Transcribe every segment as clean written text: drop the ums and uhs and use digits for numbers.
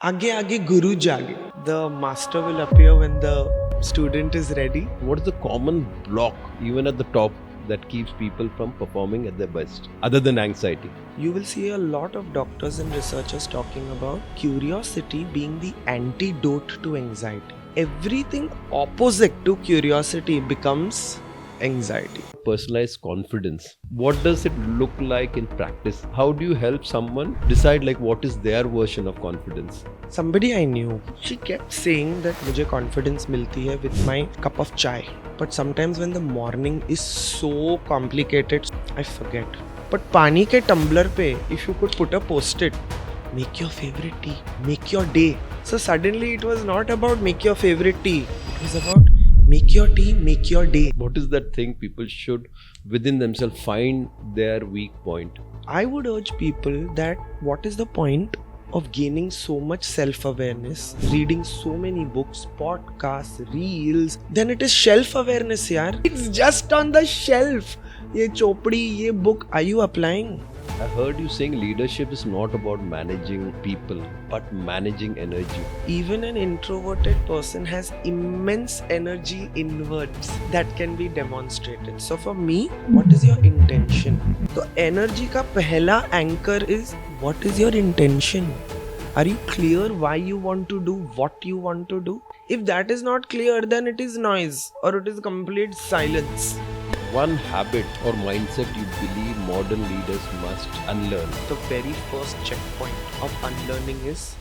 Aage aage guru jage. The master will appear when the student is ready. What is the common block, even at the top, that keeps people from performing at their best, other than anxiety? You will see a lot of doctors and researchers talking about curiosity being the antidote to anxiety. Everything opposite to curiosity becomes anxiety. Personalized confidence. What does it look like in practice? How do you help someone decide what is their version of confidence? Somebody I knew, she kept saying that मुझे confidence मिलती है with my cup of chai. But sometimes when the morning is so complicated, I forget. But पानी के tumbler पे, if you could put a post-it, make your favorite tea, make your day. So suddenly it was not about make your favorite tea. It was about make your tea, make your day. What is that thing people should within themselves find their weak point? I would urge people that what is the point of gaining so much self-awareness, reading so many books, podcasts, reels, then it is shelf-awareness, yaar. It's just on the shelf. Ye chopdi, ye book, are you applying? I heard you saying leadership is not about managing people, but managing energy. Even an introverted person has immense energy inwards that can be demonstrated. So for me, what is your intention? So energy ka pehla anchor is what is your intention? Are you clear why you want to do what you want to do? If that is not clear, then it is noise or it is complete silence. One habit or mindset you believe modern leaders must unlearn. The very first checkpoint of unlearning is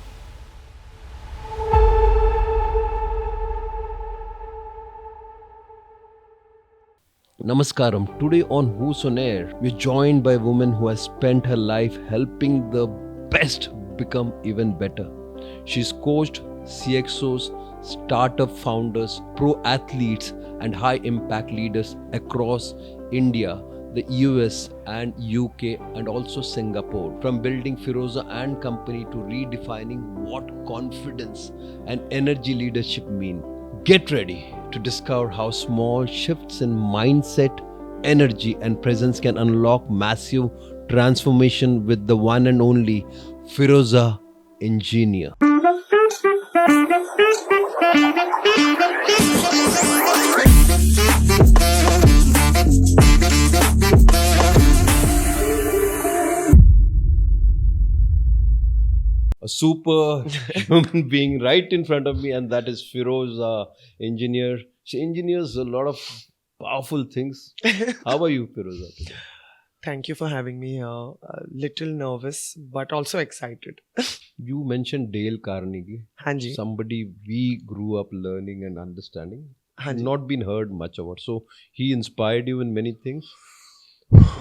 Namaskaram. Today on Who's on Air, we're joined by a woman who has spent her life helping the best become even better. She's coached CXOs, startup founders, pro athletes, and high impact leaders across India, the US and UK, and also Singapore. From building Feroza and company to redefining what confidence and energy leadership mean. Get ready to discover how small shifts in mindset, energy, and presence can unlock massive transformation with the one and only Feroza Engineer. A super human being right in front of me, and that is Feroza Engineer. She engineers a lot of powerful things. How are you, Feroza, today? thank you for having me here. A little nervous, but also excited. You mentioned Dale Carnegie. Hanji. Somebody we grew up learning and understanding. Hanji. Not been heard much about. So he inspired you in many things.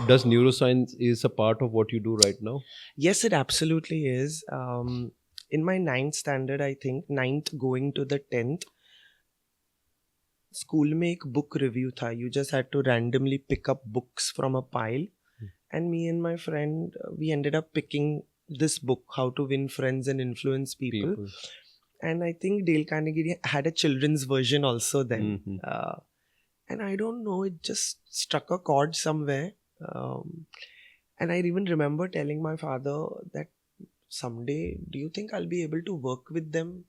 Does neuroscience is a part of what you do right now? Yes, it absolutely is. In my 9th standard, I think, 9th going to the 10th, school में एक book review था. You just had to randomly pick up books from a pile. And me and my friend, we ended up picking this book, How to Win Friends and Influence People. And I think Dale Carnegie had a children's version also then. Mm-hmm. And I don't know, it just struck a chord somewhere. And I even remember telling my father that someday, do you think I'll be able to work with them?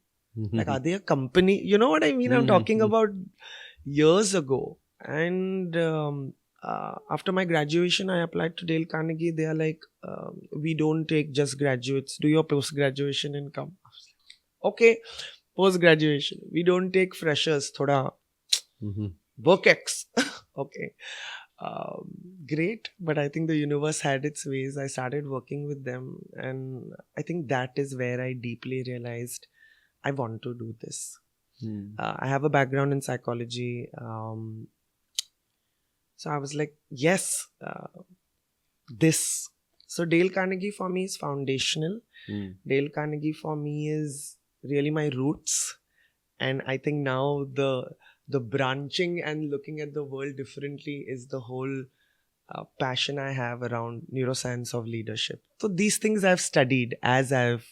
Like, are they a company? You know what I mean? I'm talking about years ago. And after my graduation, I applied to Dale Carnegie. They are like, we don't take just graduates. Do your post-graduation and come. Okay, post-graduation. We don't take freshers. Thoda work X. Okay. Great. But I think the universe had its ways. I started working with them. And I think that is where I deeply realized I want to do this. I have a background in psychology. So I was like, yes, this. So Dale Carnegie for me is foundational. Dale Carnegie for me is really my roots. And I think now the branching and looking at the world differently is the whole passion I have around neuroscience of leadership. So these things I've studied as I've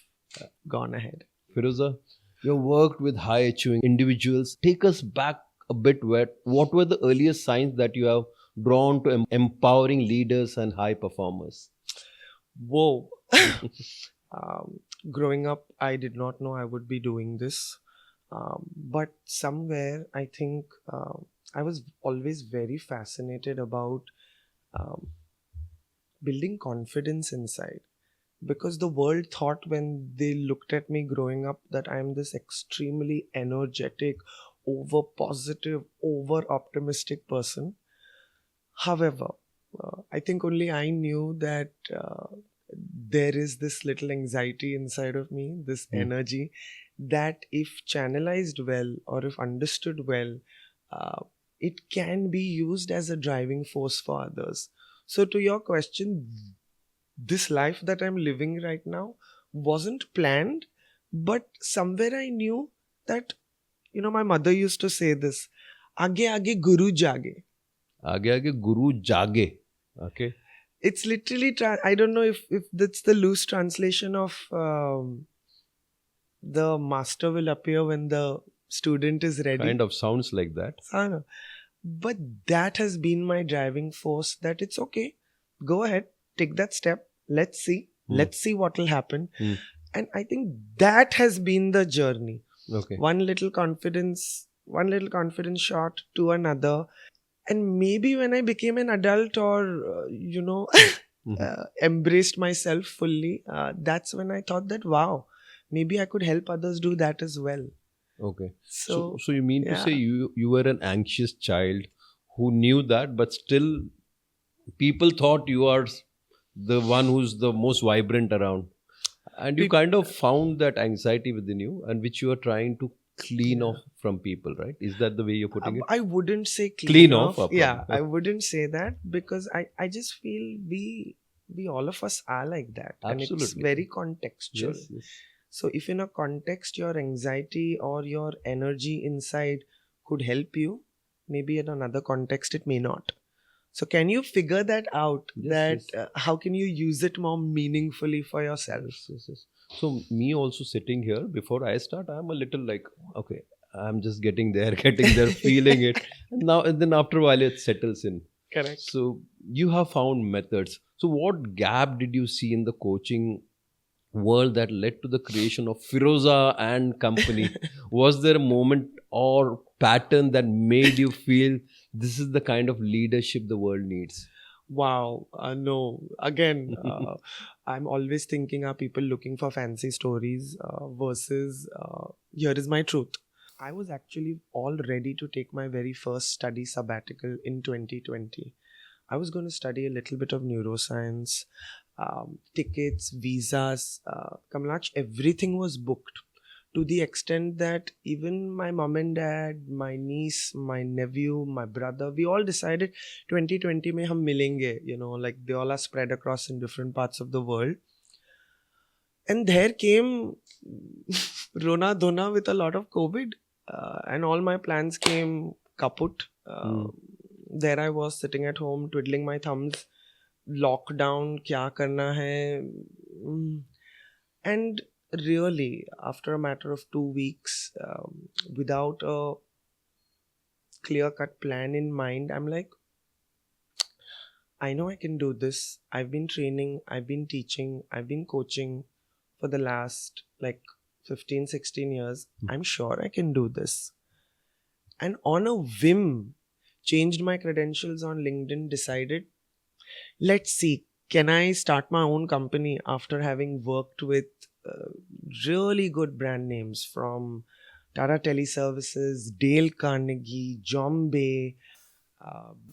gone ahead. Feroza, you worked with high achieving individuals. Take us back a bit. What were the earliest signs that you have drawn to empowering leaders and high performers? Whoa. growing up, I did not know I would be doing this. But somewhere, I think I was always very fascinated about um, building confidence inside. Because the world thought when they looked at me growing up that I'm this extremely energetic, over positive, over optimistic person. However, I think only I knew that there is this little anxiety inside of me, this Mm. energy that, if channelized well or if understood well, uh, it can be used as a driving force for others. So, to your question, this life that I'm living right now wasn't planned, but somewhere I knew that, my mother used to say this, Aage aage guru jage. आगे आगे गुरु जागे. Okay. It's literally, I don't know if that's the loose translation of the master will appear when the student is ready. Kind of sounds like that. I know. But that has been my driving force, that it's okay. Go ahead, take that step. Let's see. Let's see what will happen. And I think that has been the journey. Okay. One little confidence shot to another. And maybe when I became an adult, or, embraced myself fully, that's when I thought that, wow, maybe I could help others do that as well. Okay. So, So you mean to yeah. say you were an anxious child who knew that, but still people thought you are the one who's the most vibrant around, and you Peop- kind of found that anxiety within you, and which you are trying to clean off from people, right? Is that the way you're putting it? I wouldn't say Clean off, Yeah, I wouldn't say that, because I just feel we all of us are like that. And it's Absolutely. very contextual. Yes, yes. So if in a context your anxiety or your energy inside could help you, maybe in another context it may not. So can you figure that out? Yes, that yes. How can you use it more meaningfully for yourself? Yes, yes, yes. So me also sitting here, before I start, I'm a little like, okay, I'm just getting there, feeling it. And then after a while it settles in. Correct. So you have found methods. So what gap did you see in the coaching world that led to the creation of Feroza and company? Was there a moment or pattern that made you feel this is the kind of leadership the world needs? Wow, no. Again, I'm always thinking, are people looking for fancy stories versus here is my truth. I was actually all ready to take my very first study sabbatical in 2020. I was going to study a little bit of neuroscience, tickets, visas, Kamlksh, everything was booked, to the extent that even my mom and dad, my niece, my nephew, my brother, we all decided 2020 mein hum milenge, like they all are spread across in different parts of the world. And there came Rona Dona with a lot of COVID, and all my plans came kaput. There I was sitting at home twiddling my thumbs. Lockdown, kya karna hai? And really, after a matter of 2 weeks, without a clear-cut plan in mind, I'm like, I know I can do this. I've been training, I've been teaching, I've been coaching for the last 15, 16 years. I'm sure I can do this. And on a whim, changed my credentials on LinkedIn, decided, let's see, can I start my own company after having worked with really good brand names from Tata Teleservices, Dale Carnegie, Jombe,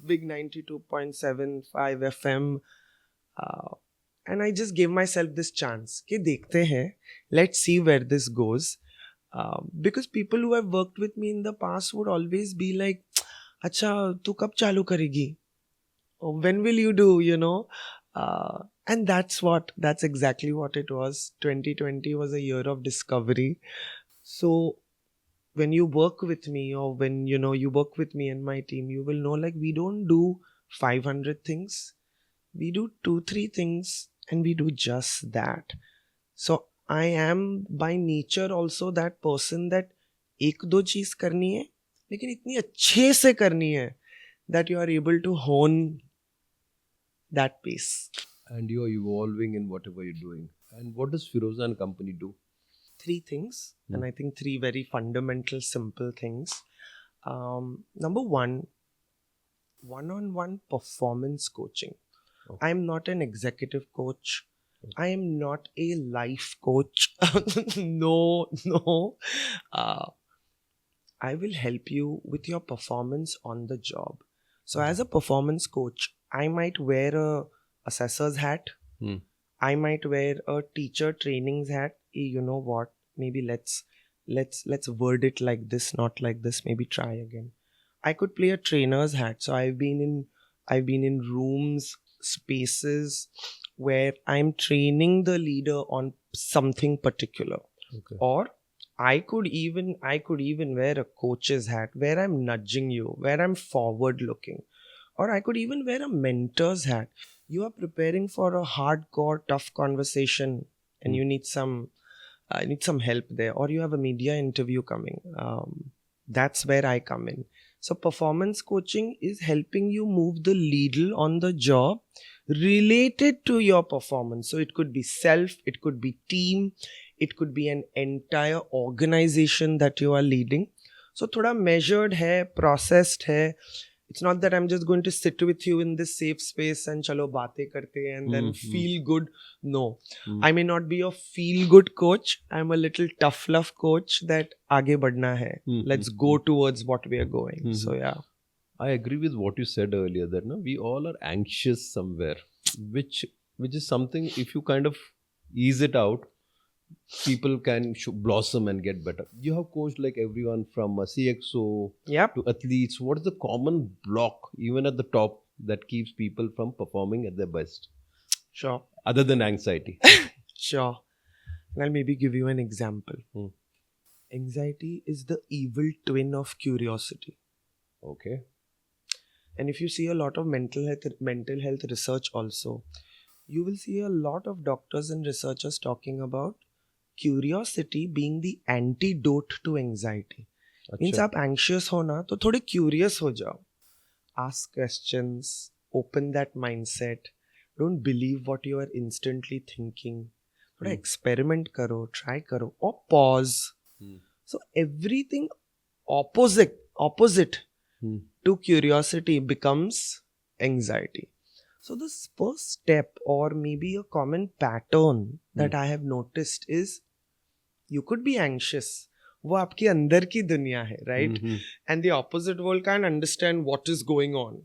Big 92.75 FM. And I just gave myself this chance. कि देखते हैं, let's see where this goes. Because people who have worked with me in the past would always be like, अच्छा तू कब चालू करेगी? When will you do, and that's exactly what it was. 2020 was a year of discovery. So when you work with me, or when you work with me and my team, you will know, like, we don't do 500 things. We do 2-3 things, and we do just that. So I am by nature also that person that एक दो चीज करनी है, लेकिन इतनी अच्छे से करनी है that you are able to hone that pace. And you're evolving in whatever you're doing. And what does Feroza and company do? Three things, and I think three very fundamental, simple things. Number one, one-on-one performance coaching. Okay. I'm not an executive coach. I am not a life coach. No, no. Uh, I will help you with your performance on the job. So, as a performance coach, I might wear a assessor's hat. Hmm. I might wear a teacher trainings hat. You know what? Maybe let's word it like this, not like this. Maybe try again. I could play a trainer's hat. So I've been in rooms, spaces where I'm training the leader on something particular. Okay. Or I could even wear a coach's hat where I'm nudging you, where I'm forward looking. Or I could even wear a mentor's hat. You are preparing for a hardcore, tough conversation, and you need some help there, or you have a media interview coming. That's where I come in. So performance coaching is helping you move the needle on the job related to your performance. So it could be self, it could be team, it could be an entire organization that you are leading. So thoda measured hai, processed hai. It's not that I'm just going to sit with you in this safe space and chalo baate karte hain and then feel good. No, I may not be a feel good coach. I'm a little tough love coach that aage badhna hai. Let's go towards what we are going. So yeah. I agree with what you said earlier that no, we all are anxious somewhere, which is something if you kind of ease it out, people can blossom and get better. You have coached like everyone from a CXO Yep. to athletes. What is the common block, even at the top, that keeps people from performing at their best, Sure. other than anxiety? Sure. I'll maybe give you an example. Anxiety is the evil twin of curiosity. Okay. And if you see a lot of mental health research also, you will see a lot of doctors and researchers talking about curiosity being the antidote to anxiety. Means आप anxious हो ना तो थोड़े curious हो जाओ. Ask questions, open that mindset. Don't believe what you are instantly thinking. थोड़ा experiment करो, try करो, or pause. So everything opposite to curiosity becomes anxiety. So the first step, or maybe a common pattern that I have noticed is you could be anxious. वो आपके अंदर की दुनिया है, right? And the opposite world can't understand what is going on.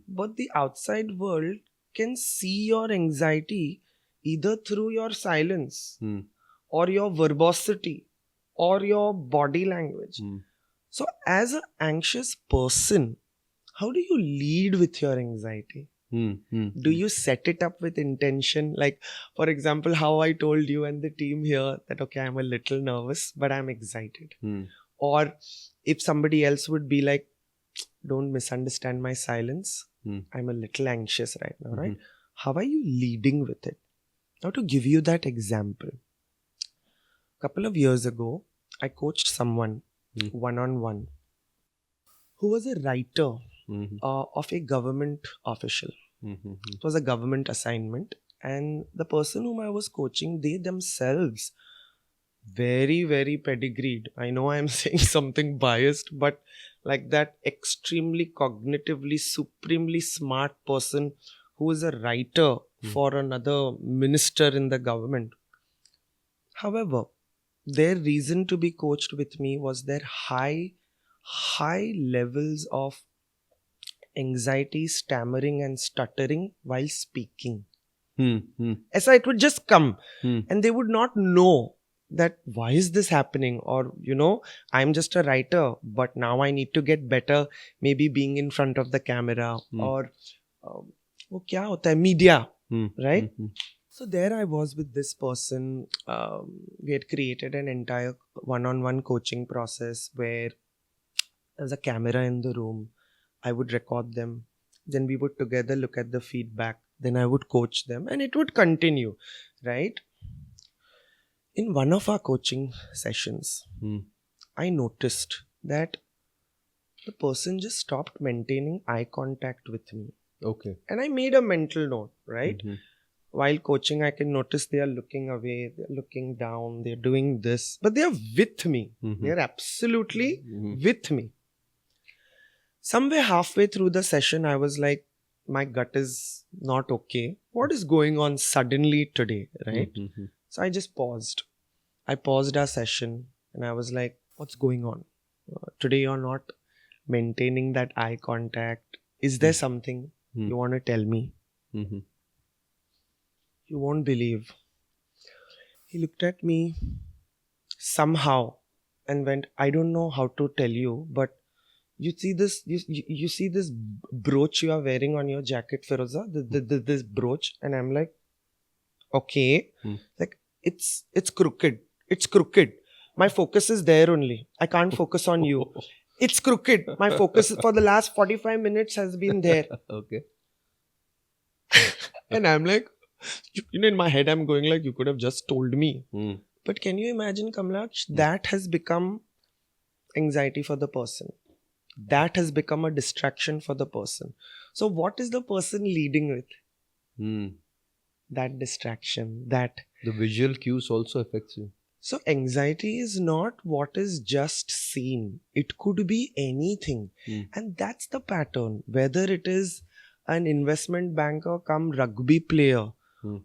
But the outside world can see your anxiety either through your silence or your verbosity or your body language. So as an anxious person, how do you lead with your anxiety? Do you set it up with intention? Like, for example, how I told you and the team here that, okay, I'm a little nervous, but I'm excited. Or if somebody else would be like, don't misunderstand my silence. I'm a little anxious right now, right? How are you leading with it? Now, to give you that example, a couple of years ago, I coached someone one-on-one who was a writer of a government official. It was a government assignment, and the person whom I was coaching, they themselves very, very pedigreed. I know I'm saying something biased, but like that extremely cognitively, supremely smart person who is a writer for another minister in the government. However, their reason to be coached with me was their high levels of anxiety, stammering and stuttering while speaking. As it would just come and they would not know that why is this happening, or I'm just a writer but now I need to get better, maybe being in front of the camera or wo kya hota hai, media, right? So there I was with this person. We had created an entire one-on-one coaching process where there was a camera in the room. I would record them. Then we would together look at the feedback. Then I would coach them and it would continue, right? In one of our coaching sessions, I noticed that the person just stopped maintaining eye contact with me. Okay. And I made a mental note, right? while coaching, I can notice they are looking away, they're looking down, they're doing this, but they are with me. They're absolutely with me. Somewhere halfway through the session, I was like, my gut is not okay. What is going on suddenly today, right? So I just paused. I paused our session and I was like, what's going on? Today you're not maintaining that eye contact. Is there something you want to tell me? You won't believe. He looked at me somehow and went, I don't know how to tell you, but you see this, you see this brooch you are wearing on your jacket, Feroza, this brooch. And I'm like, okay, like it's crooked. It's crooked. My focus is there only. I can't focus on you. It's crooked. My focus for the last 45 minutes has been there. Okay. And I'm like, in my head, I'm going like, you could have just told me. But can you imagine, Kamlksh, that has become anxiety for the person. That has become a distraction for the person. So what is the person leading with? That distraction, that... The visual cues also affects you. So anxiety is not what is just seen. It could be anything. And that's the pattern. Whether it is an investment banker come rugby player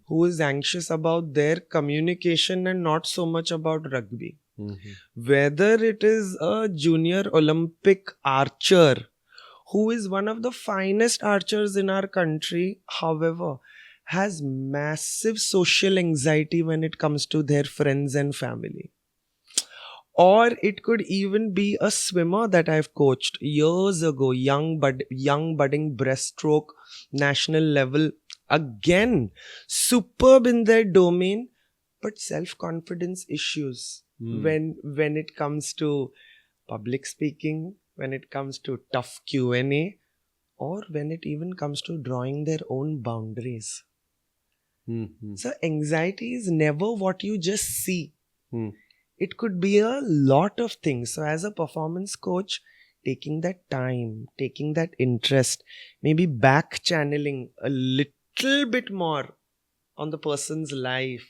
who is anxious about their communication and not so much about rugby. Whether it is a junior Olympic archer who is one of the finest archers in our country, however, has massive social anxiety when it comes to their friends and family. Or it could even be a swimmer that I've coached years ago, young budding breaststroke, national level. Again, superb in their domain, but self-confidence issues when it comes to public speaking, when it comes to tough Q&A, or when it even comes to drawing their own boundaries. So anxiety is never what you just see. It could be a lot of things. So as a performance coach, taking that time, taking that interest, maybe back channeling a little bit more on the person's life,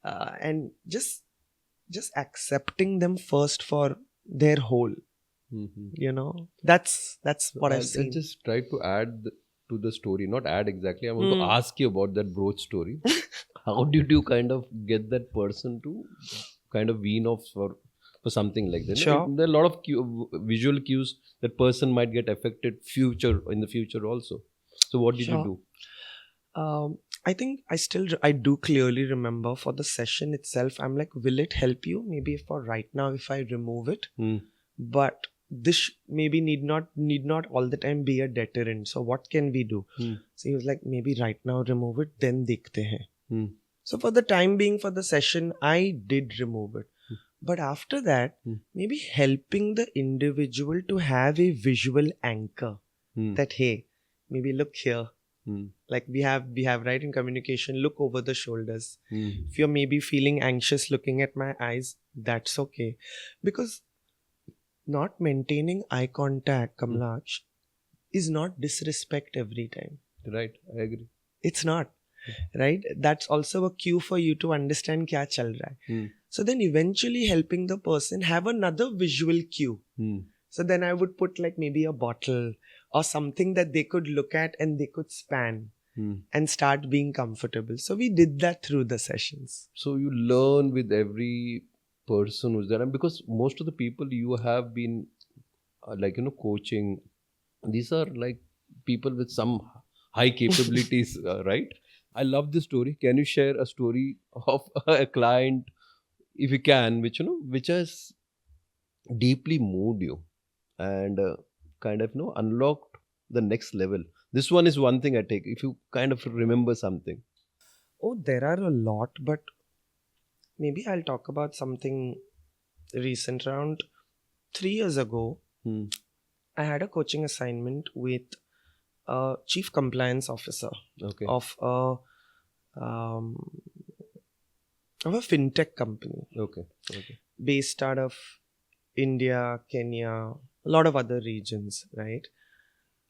and just accepting them first for their whole. You know, that's what I've seen. I just try to add to the story, not add exactly. I want to ask you about that brooch story. How did you kind of get that person to kind of wean off for something like that? Sure. There are a lot of visual cues that person might get affected in the future also. So what did you do? I think I do clearly remember for the session itself, I'm like, will it help you? Maybe for right now, if I remove it, but this maybe need not all the time be a deterrent. So what can we do? So he was like, maybe right now remove it, then dekhte hain. So for the time being, for the session, I did remove it. But after that, maybe helping the individual to have a visual anchor that, hey, maybe look here. Like we have right in communication, look over the shoulders. If you're maybe feeling anxious looking at my eyes, that's okay. Because not maintaining eye contact, Kamlksh, is not disrespect every time. Right, I agree. It's not. Right? That's also a cue for you to understand kya chal raha hai. So then eventually helping the person have another visual cue. So then I would put like maybe a bottle or something that they could look at and they could span and start being comfortable. So we did that through the sessions. So you learn with every person who's there, and because most of the people you have been coaching, these are like people with some high capabilities, right? I love this story. Can you share a story of a client, if you can, which has deeply moved you and kind of unlocked the next level? This one is one thing I take. If you kind of remember something. Oh, there are a lot, but maybe I'll talk about something recent. Around 3 years ago, I had a coaching assignment with a chief compliance officer of a fintech company. Based out of India, Kenya, a lot of other regions, right?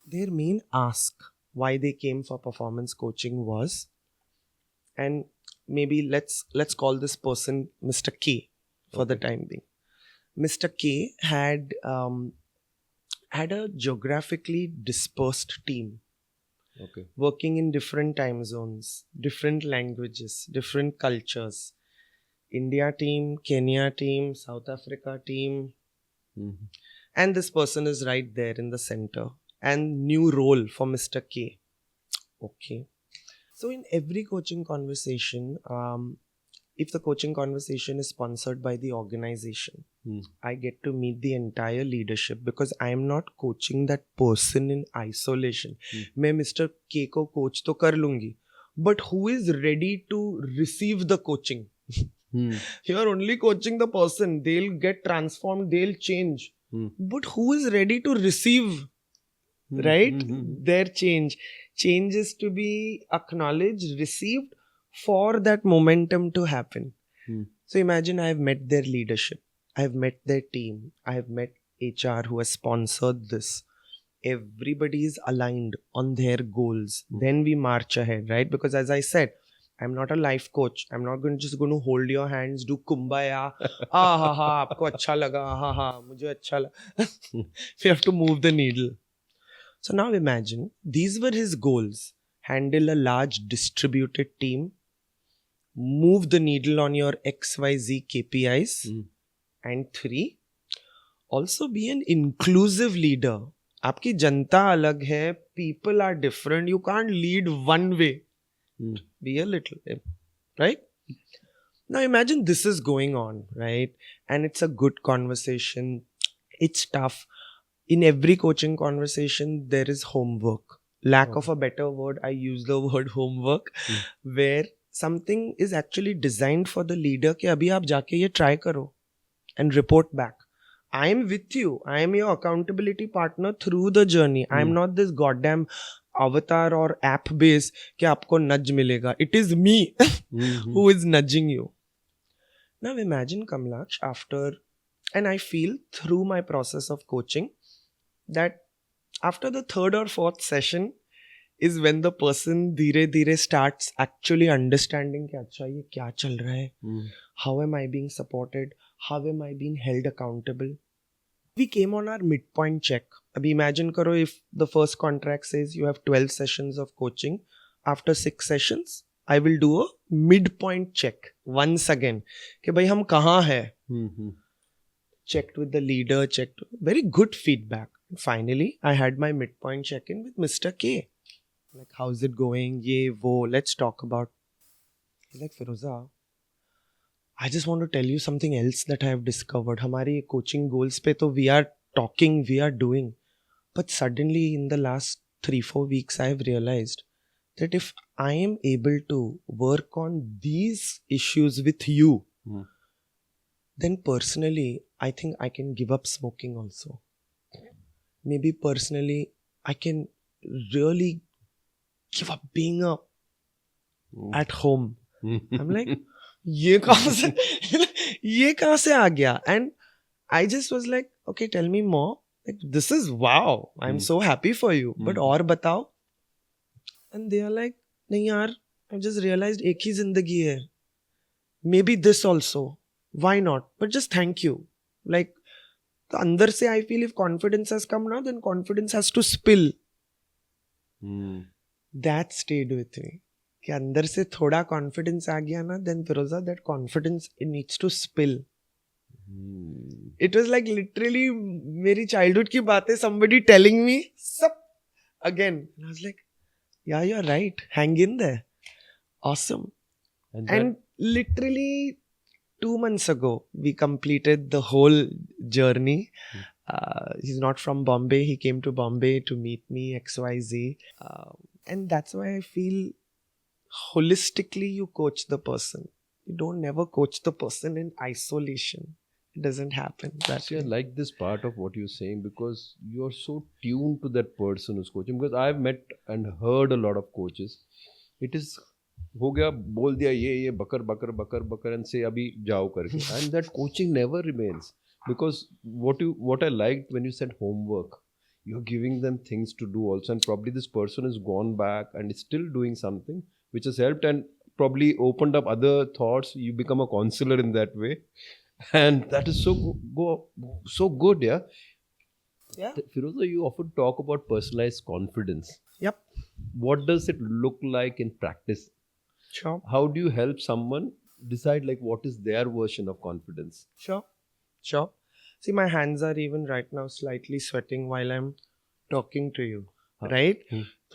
Their main ask why they came for performance coaching was, and maybe let's call this person Mr. K for the Okay. time being. Mr. K had a geographically dispersed team Okay. working in different time zones, different languages, different cultures. India team, Kenya team, South Africa team, Mhm. and this person is right there in the center. And new role for Mr. K. Okay. So in every coaching conversation, if the coaching conversation is sponsored by the organization, Hmm. I get to meet the entire leadership because I am not coaching that person in isolation. मैं Mr. K को coach तो कर लूंगी, but who is ready to receive the coaching? Hmm. You are only coaching the person. They'll get transformed. They'll change. Hmm. But who is ready to receive, right? Their change. Change is to be acknowledged, received for that momentum to happen. Hmm. So imagine I have met their leadership. I have met their team. I have met HR who has sponsored this. Everybody is aligned on their goals. Then we march ahead, right? Because as I said, I'm not a life coach. I'm not just going to hold your hands, do kumbaya. Ha ha, आपको अच्छा लगा. Ha ha, मुझे अच्छा लगा. We have to move the needle. So now imagine these were his goals: handle a large distributed team, move the needle on your XYZ KPIs, and 3, also be an inclusive leader. आपकी जनता अलग है, people are different, you can't lead one way. Be a little bit, right? Now imagine this is going on, right? And it's a good conversation. It's tough. In every coaching conversation, there is homework. Lack of a better word, I use the word homework, where something is actually designed for the leader कि अभी आप जाके ये try करो and report back. I am with you. I am your accountability partner through the journey. I am not this goddamn avatar or app base कि आपको nudge मिलेगा. It is me who is nudging you. Now imagine Kamlksh after, and I feel through my process of coaching that after the 3rd or 4th session is when the person धीरे धीरे starts actually understanding कि अच्छा ये क्या चल रहा है, how am I being supported, how am I being held accountable. We came on our midpoint check. Abhi imagine karo if the first contract says you have 12 sessions of coaching. After 6 sessions, I will do a midpoint check once again. कि भाई हम कहाँ हैं? Checked with the leader, checked. Very good feedback. Finally, I had my midpoint check-in with Mr. K. Like, how's it going? Ye, wo, let's talk about. He's like, Feroza, I just want to tell you something else that I have discovered. हमारी coaching goals पे तो we are talking, we are doing. But suddenly in the last 3-4 weeks, I have realized that if I am able to work on these issues with you, then personally, I think I can give up smoking also. Maybe personally, I can really give up being at home. I'm like, ये कहाँ से आ गया? And I just was like, okay, tell me more. Like, this is wow. I'm so happy for you. But और बताओ. And they are like, नहीं यार, I just realized एक ही जिंदगी है. Maybe this also. Why not? But just thank you. Like, the अंदर से I feel if confidence has come now, then confidence has to spill. That stayed with me. कि अंदर से थोड़ा confidence आ गया ना, then Feroza, that confidence, it needs to spill. It was like literally मेरी childhood की बातें, somebody telling me सब again. And I was like, yeah, you're right. Hang in there. Awesome. And literally 2 months ago, we completed the whole journey. He's not from Bombay. He came to Bombay to meet me, XYZ. And that's why I feel holistically you coach the person. You don't never coach the person in isolation. It doesn't happen. That's I like this part of what you're saying because you're so tuned to that person who's coaching. Because I've met and heard a lot of coaches. It is हो गया बोल दिया ये बकर बकर बकर बकर and say अभी जाओ करके. And that coaching never remains. Because what I liked when you said homework, you're giving them things to do also, and probably this person has gone back and is still doing something which has helped. And probably opened up other thoughts. You become a counselor in that way, and that is so good. Yeah. Yeah. Firoza, you often talk about personalized confidence. Yep. What does it look like in practice? Sure. How do you help someone decide like what is their version of confidence? Sure. See, my hands are even right now slightly sweating while I'm talking to you. हाँ. Right?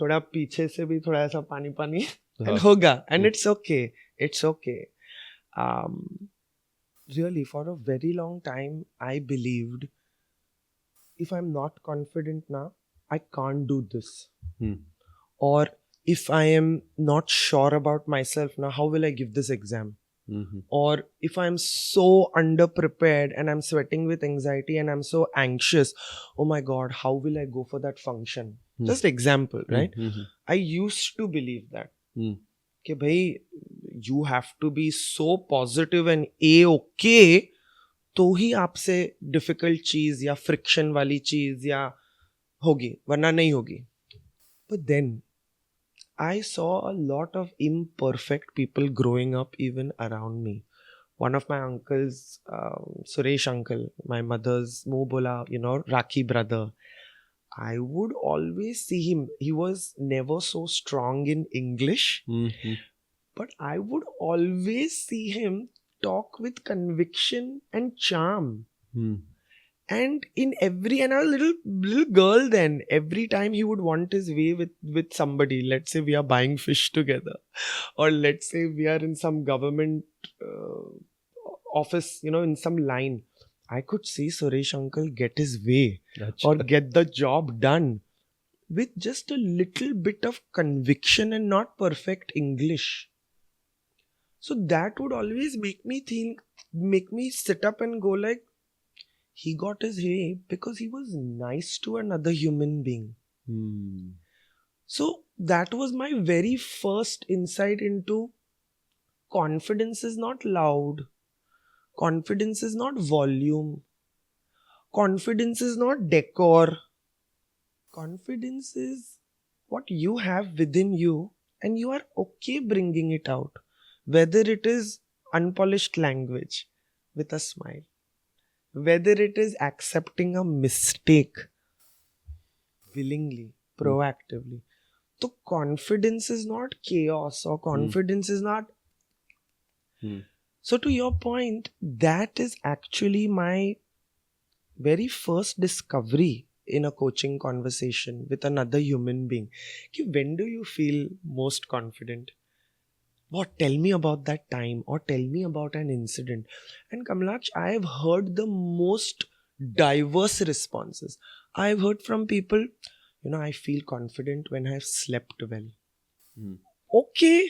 थोड़ा पीछे से भी थोड़ा ऐसा पानी पानी and होगा, and it's okay. It's okay. Really, for a very long time, I believed if I'm not confident now, I can't do this. Or if I am not sure about myself now, how will I give this exam? Or if I'm so underprepared and I'm sweating with anxiety and I'm so anxious, oh my God, how will I go for that function? Just example, right? I used to believe that. कि भाई, you have to be so positive and A-okay तो ही आपसे difficult चीज या friction वाली चीज या होगी, वरना नहीं होगी. But then I saw a lot of imperfect people growing up even around me. One of my uncles, Suresh uncle, my mother's Mubola, Rakhi brother, I would always see him. He was never so strong in English, but I would always see him talk with conviction and charm. And and I was a little girl then. Every time he would want his way with somebody. Let's say we are buying fish together, or let's say we are in some government office, in some line. I could see Suresh uncle get his way or get the job done with just a little bit of conviction and not perfect English. So that would always make me sit up and go like, he got his way because he was nice to another human being. So that was my very first insight into confidence is not loud. Confidence is not volume. Confidence is not decor. Confidence is what you have within you and you are okay bringing it out. Whether it is unpolished language with a smile. Whether it is accepting a mistake willingly, proactively. So confidence is not chaos or confidence is not... So to your point, that is actually my very first discovery in a coaching conversation with another human being. When do you feel most confident? What? Tell me about that time or tell me about an incident. And Kamlksh, I have heard the most diverse responses. I have heard from people, I feel confident when I have slept well. Okay.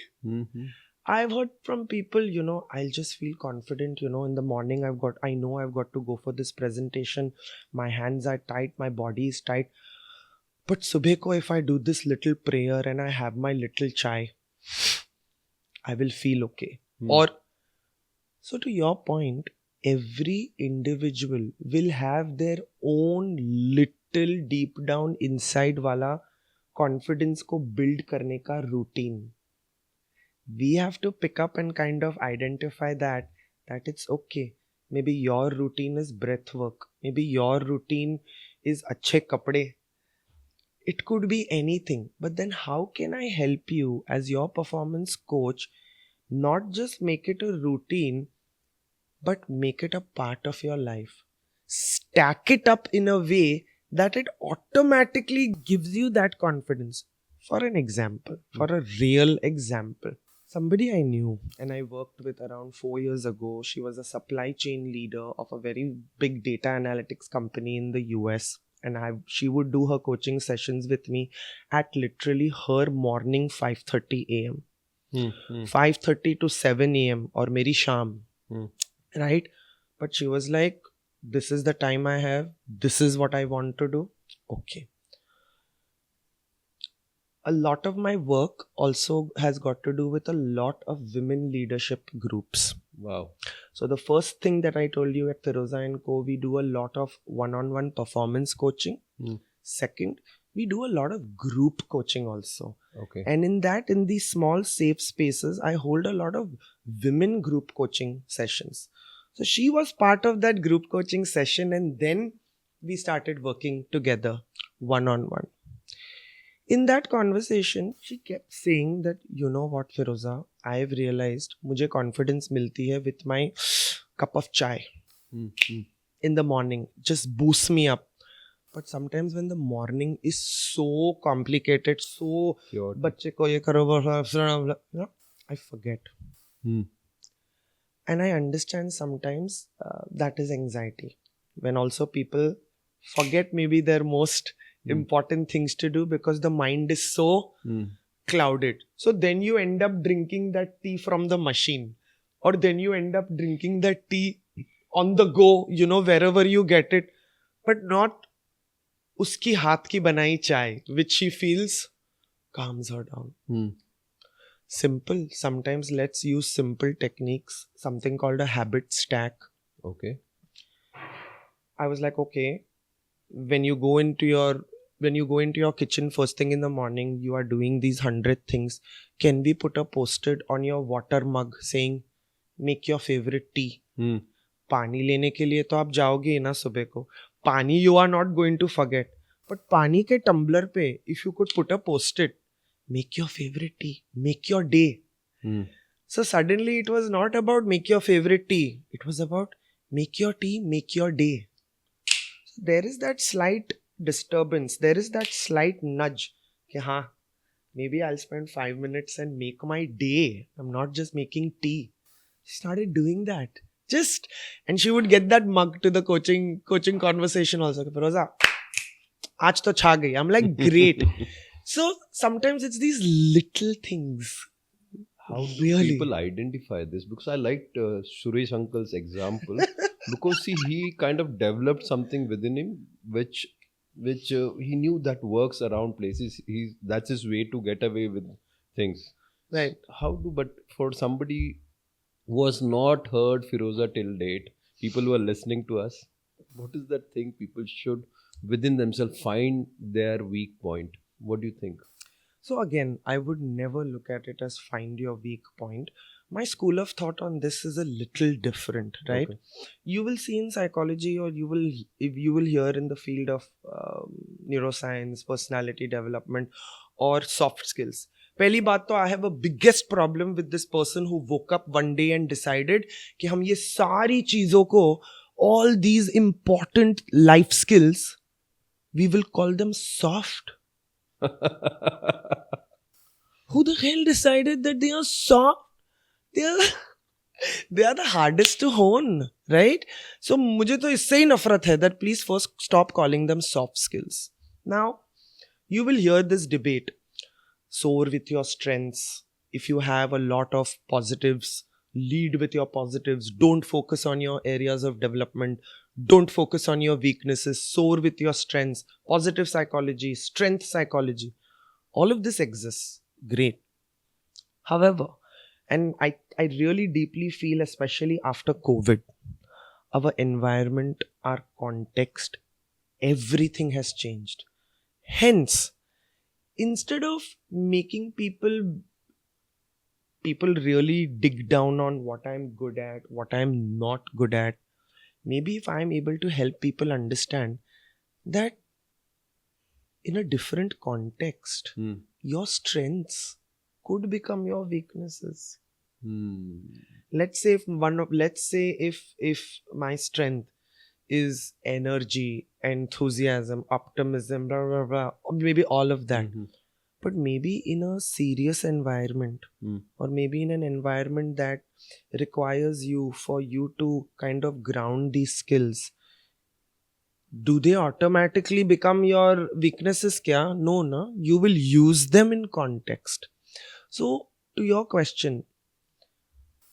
I've heard from people, I'll just feel confident, in the morning I know I've got to go for this presentation. My hands are tight, my body is tight. But subah ko if I do this little prayer and I have my little chai, I will feel okay. Or, so to your point, every individual will have their own little deep down inside wala confidence ko build karne ka routine. We have to pick up and kind of identify that it's okay. Maybe your routine is breath work. Maybe your routine is achhe kapde. It could be anything. But then how can I help you as your performance coach not just make it a routine, but make it a part of your life? Stack it up in a way that it automatically gives you that confidence. For an example, for a real example, somebody I knew and I worked with around 4 years ago, she was a supply chain leader of a very big data analytics company in the US. And she would do her coaching sessions with me at literally her morning 5:30 a.m. 5:30 to 7 a.m. or meri sham. Right? But she was like, this is the time I have. This is what I want to do. Okay. A lot of my work also has got to do with a lot of women leadership groups. Wow. So the first thing that I told you at Feroza & Co, we do a lot of one-on-one performance coaching. Second, we do a lot of group coaching also. Okay. And in these small safe spaces, I hold a lot of women group coaching sessions. So she was part of that group coaching session, and then we started working together one on one. In that conversation, she kept saying that, you know what, Feroza, I have realized मुझे confidence मिलती है with my cup of chai in the morning. Just boosts me up. But sometimes when the morning is so complicated, so Chaotic. बच्चे को ये करो, blah, blah, blah, blah, I forget. And I understand sometimes that is anxiety. When also people forget maybe their most important things to do because the mind is so clouded. So then you end up drinking that tea from the machine, or then you end up drinking that tea on the go, you know, wherever you get it, but not uski haath ki banai chai, which she feels calms her down. Simple. Sometimes let's use simple techniques, something called a habit stack. Okay. I was like, okay, when you go into your kitchen first thing in the morning, you are doing these 100 things. Can we put a post-it on your water mug saying, make your favorite tea? पानी लेने के लिए तो आप जाओगे ना सुबह को. पानी you are not going to forget. But पानी के tumbler पे, if you could put a post-it, make your favorite tea, make your day. So suddenly it was not about make your favorite tea. It was about make your tea, make your day. So there is that slight disturbance. There is that slight nudge. Ki, haan, maybe I'll spend 5 minutes and make my day. I'm not just making tea. She started doing that. And she would get that mug to the coaching conversation also. Feroza, aaj to chha gayi. I'm like, great. So sometimes it's these little things. How do Really? people identify this? Because I liked Suresh Uncle's example because see, he kind of developed something within him which he knew that works around places. That's his way to get away with things. Right. But for somebody who has not heard Feroza till date, people who are listening to us, what is that thing people should within themselves find their weak point? What do you think? So again, I would never look at it as find your weak point. My school of thought on this is a little different, right? Okay. You will see in psychology, or you will hear in the field of neuroscience, personality development, or soft skills. पहली बात तो I have a biggest problem with this person who woke up one day and decided कि हम ये सारी चीजों को, all these important life skills, we will call them soft. Who the hell decided that they are soft? They are the hardest to hone, right? So मुझे तो इससे ही नफरत है that please first stop calling them soft skills. Now, you will hear this debate. Soar with your strengths. If you have a lot of positives, lead with your positives. Don't focus on your areas of development. Don't focus on your weaknesses. Soar with your strengths. Positive psychology, strength psychology. All of this exists. Great. However, and I really deeply feel, especially after COVID, our environment, our context, everything has changed. Hence, instead of making people really dig down on what I'm good at, what I'm not good at, maybe if I'm able to help people understand that in a different context, your strengths could become your weaknesses. Let's say if my strength is energy, enthusiasm, optimism, blah blah blah, or maybe all of that. But maybe in a serious environment, or maybe in an environment that requires for you to kind of ground these skills, do they automatically become your weaknesses? Kya? No, na. You will use them in context. So, to your question,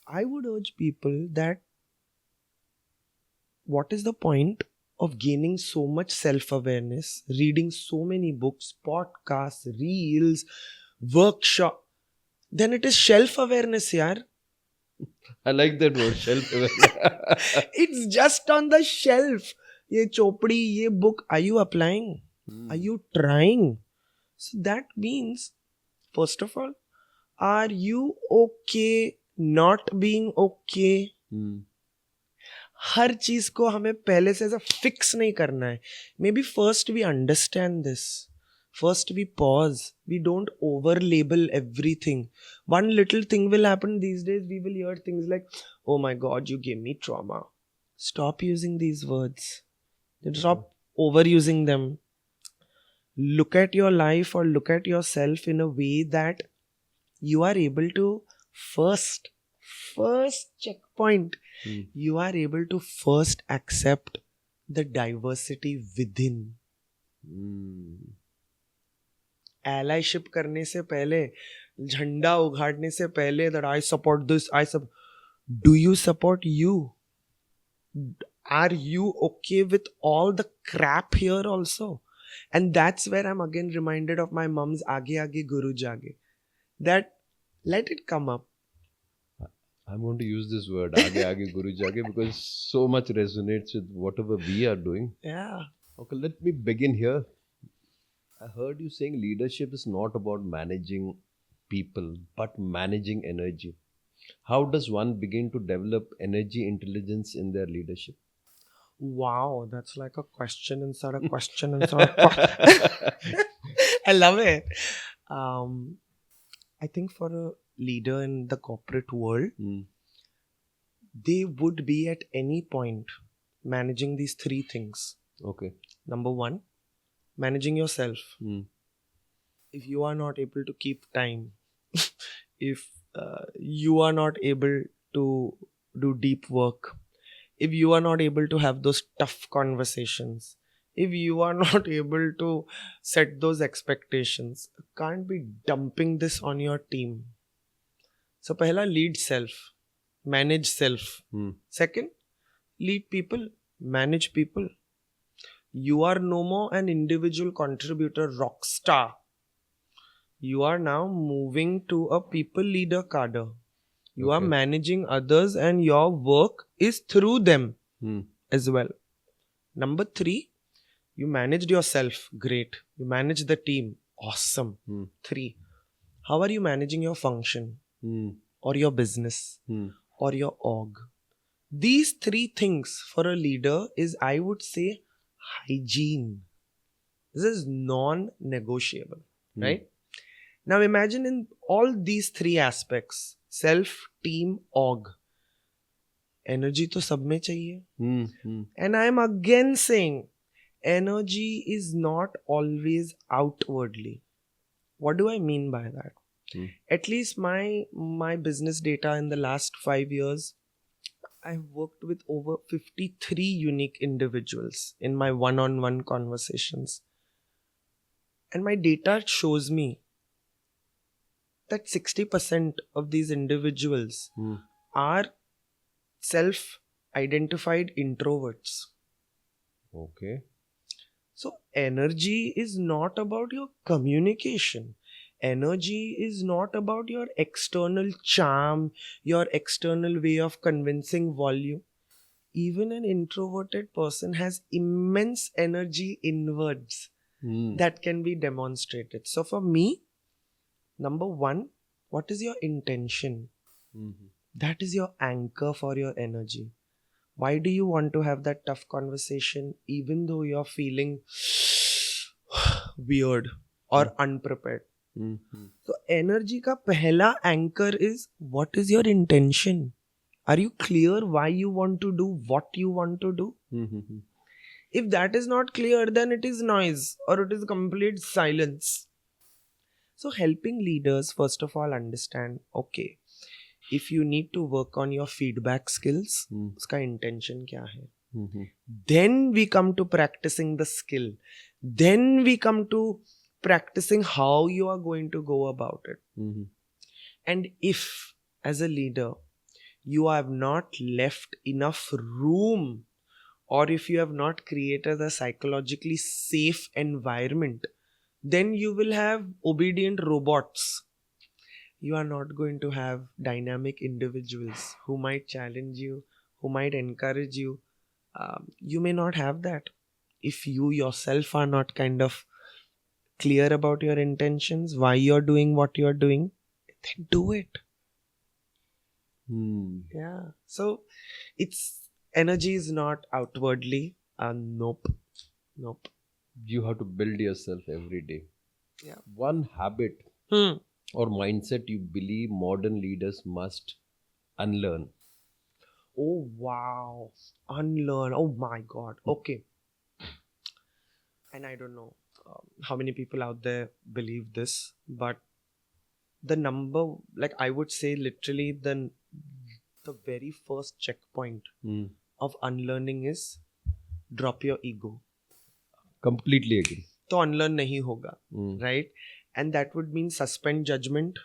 I would urge people that what is the point of gaining so much self-awareness, reading so many books, podcasts, reels, workshop? Then it is shelf-awareness, yaar. I like that word, shelf-awareness. It's just on the shelf. ये चोपड़ी, ये book, are you applying? Are you trying? So that means, first of all, are you okay not being okay? हर चीज को हमें पहले से ऐसा fix नहीं करना है. Maybe first we understand this. First we pause. We don't over label everything. One little thing will happen these days. We will hear things like, oh my god, you gave me trauma. Stop using these words. Stop overusing them. Look at your life or look at yourself in a way that you are able to first checkpoint, you are able to first accept the diversity within. Allyship करने से पहले, झंडा उगाड़ने से पहले, that I support this, do you support you? Are you okay with all the crap here also? And that's where I'm again reminded of my mom's aage aage guru jage, that let it come up. I'm going to use this word, aage aage guru jage, because so much resonates with whatever we are doing. Yeah. Okay, let me begin here. I heard you saying leadership is not about managing people, but managing energy. How does one begin to develop energy intelligence in their leadership? Wow, that's like a question inside a question inside a I love it. I think for a leader in the corporate world, they would be at any point managing these three things. Okay. Number one, managing yourself. If you are not able to keep time, if you are not able to do deep work, if you are not able to have those tough conversations, if you are not able to set those expectations, can't be dumping this on your team. So, pehla, lead self, manage self. Second, lead people, manage people. You are no more an individual contributor rock star. You are now moving to a people leader cadre. You are managing others and your work is through them as well. Number three, you managed yourself. Great. You manage the team. Awesome. 3. How are you managing your function or your business or your org? These 3 things for a leader is, I would say, hygiene. This is non-negotiable, right? Now imagine in all these 3 aspects, self, team, org, energy to sab mein chahiye. And I am again saying, energy is not always outwardly. What do I mean by that? At least my business data in the last 5 years, I've worked with over 53 unique individuals in my one-on-one conversations. And my data shows me that 60% of these individuals are self-identified introverts. Okay. So energy is not about your communication. Energy is not about your external charm, your external way of convincing volume. Even an introverted person has immense energy inwards that can be demonstrated. So for me, number one, what is your intention? That is your anchor for your energy. Why do you want to have that tough conversation even though you're feeling weird or unprepared? So energy ka pehla anchor is, what is your intention? Are you clear why you want to do what you want to do? If that is not clear, then it is noise or it is complete silence. So helping leaders first of all understand, okay, if you need to work on your feedback skills, uska intention kya hai? Then we come to practicing the skill. Then we come to practicing how you are going to go about it. And if as a leader you have not left enough room, or if you have not created a psychologically safe environment, then you will have obedient robots. You are not going to have dynamic individuals who might challenge you, who might encourage you. You may not have that if you yourself are not kind of clear about your intentions, why you're doing what you're doing, then do it. Yeah. So it's energy is not outwardly. Nope. Nope. You have to build yourself every day. Yeah. One habit or mindset you believe modern leaders must unlearn. Oh wow. Unlearn. Oh my God. Okay. And I don't know how many people out there believe this, but the number, like I would say, literally the very first checkpoint of unlearning is drop your ego. Completely agree. तो unlearn नहीं होगा, right? And that would mean suspend judgment,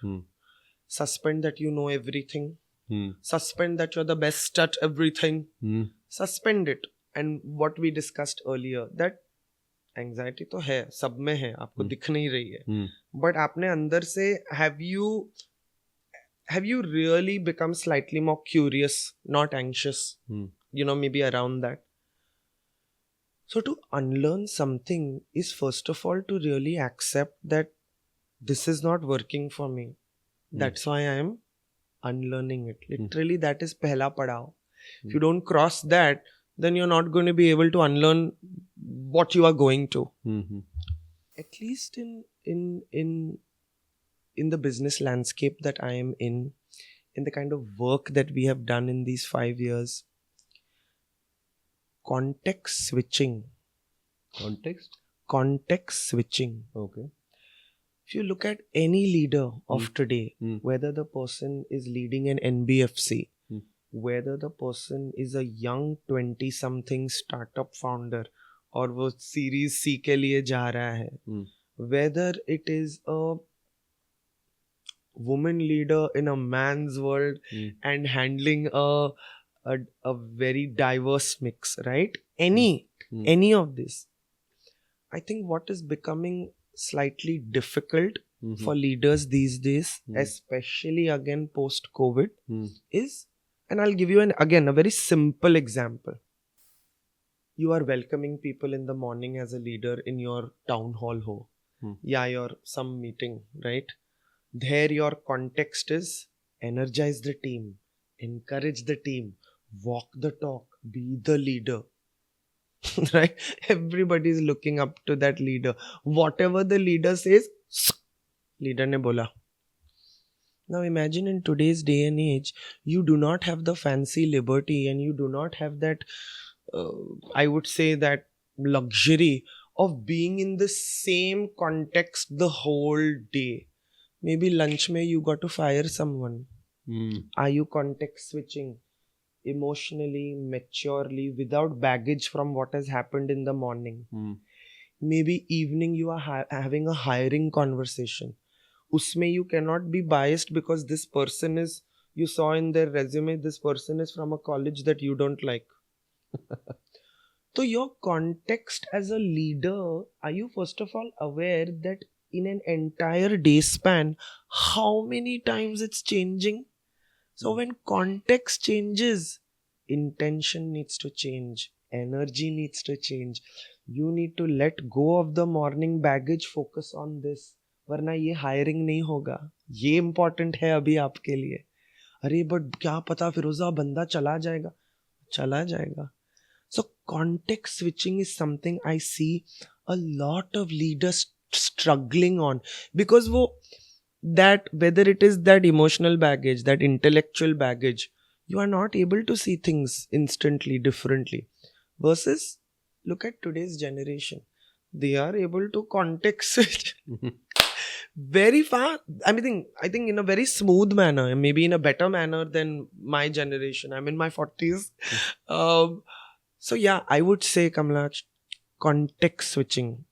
suspend that you know everything, suspend that you're the best at everything, suspend it. And what we discussed earlier, that anxiety तो है, सब में है, आपको दिख नहीं रही है, बट आपने अंदर से have you really become slightly more curious, not anxious, maybe around that. So to unlearn something is first of all to really accept that this is not working for me. That's why I am unlearning it. Literally, that is pehla padao. If you don't cross that, then you're not going to be able to unlearn what you are going to. At least in the business landscape that I am in the kind of work that we have done in these 5 years, context switching. Context switching. Okay. If you look at any leader of today, whether the person is leading an NBFC, whether the person is a young 20-something startup founder और वो series सी के लिए जा रहा है, whether it is a woman leader in a man's world and handling a very diverse mix, right? Any of this. I think what is becoming slightly difficult for leaders these days, especially again post-COVID, is, and I'll give you again a very simple example. You are welcoming people in the morning as a leader in your town hall your some meeting, right? There your context is energize the team, encourage the team, walk the talk, be the leader. Right? Everybody is looking up to that leader. Whatever the leader says, leader ne bola. Now imagine in today's day and age, you do not have the fancy liberty and you do not have that, I would say, that luxury of being in the same context the whole day. Maybe lunch mein you got to fire someone. Are you context switching emotionally, maturely, without baggage from what has happened in the morning? Maybe evening you are having a hiring conversation. Usme you cannot be biased because this person is, you saw in their resume, this person is from a college that you don't like. So your context as a leader, are you first of all aware that in an entire day span, how many times it's changing? So when context changes, intention needs to change, energy needs to change. You need to let go of the morning baggage, focus on this. वरना ये hiring नहीं होगा. ये important है अभी आपके लिए. अरे बट क्या पता फिरोजा बंदा चला जाएगा. So context switching is something I see a lot of leaders struggling on, because that whether it is that emotional baggage, that intellectual baggage, you are not able to see things instantly differently. Versus look at today's generation, they are able to context switch very fast. I think in a very smooth manner, maybe in a better manner than my generation. I'm in my 40s. So yeah, I would say, Kamlksh, context switching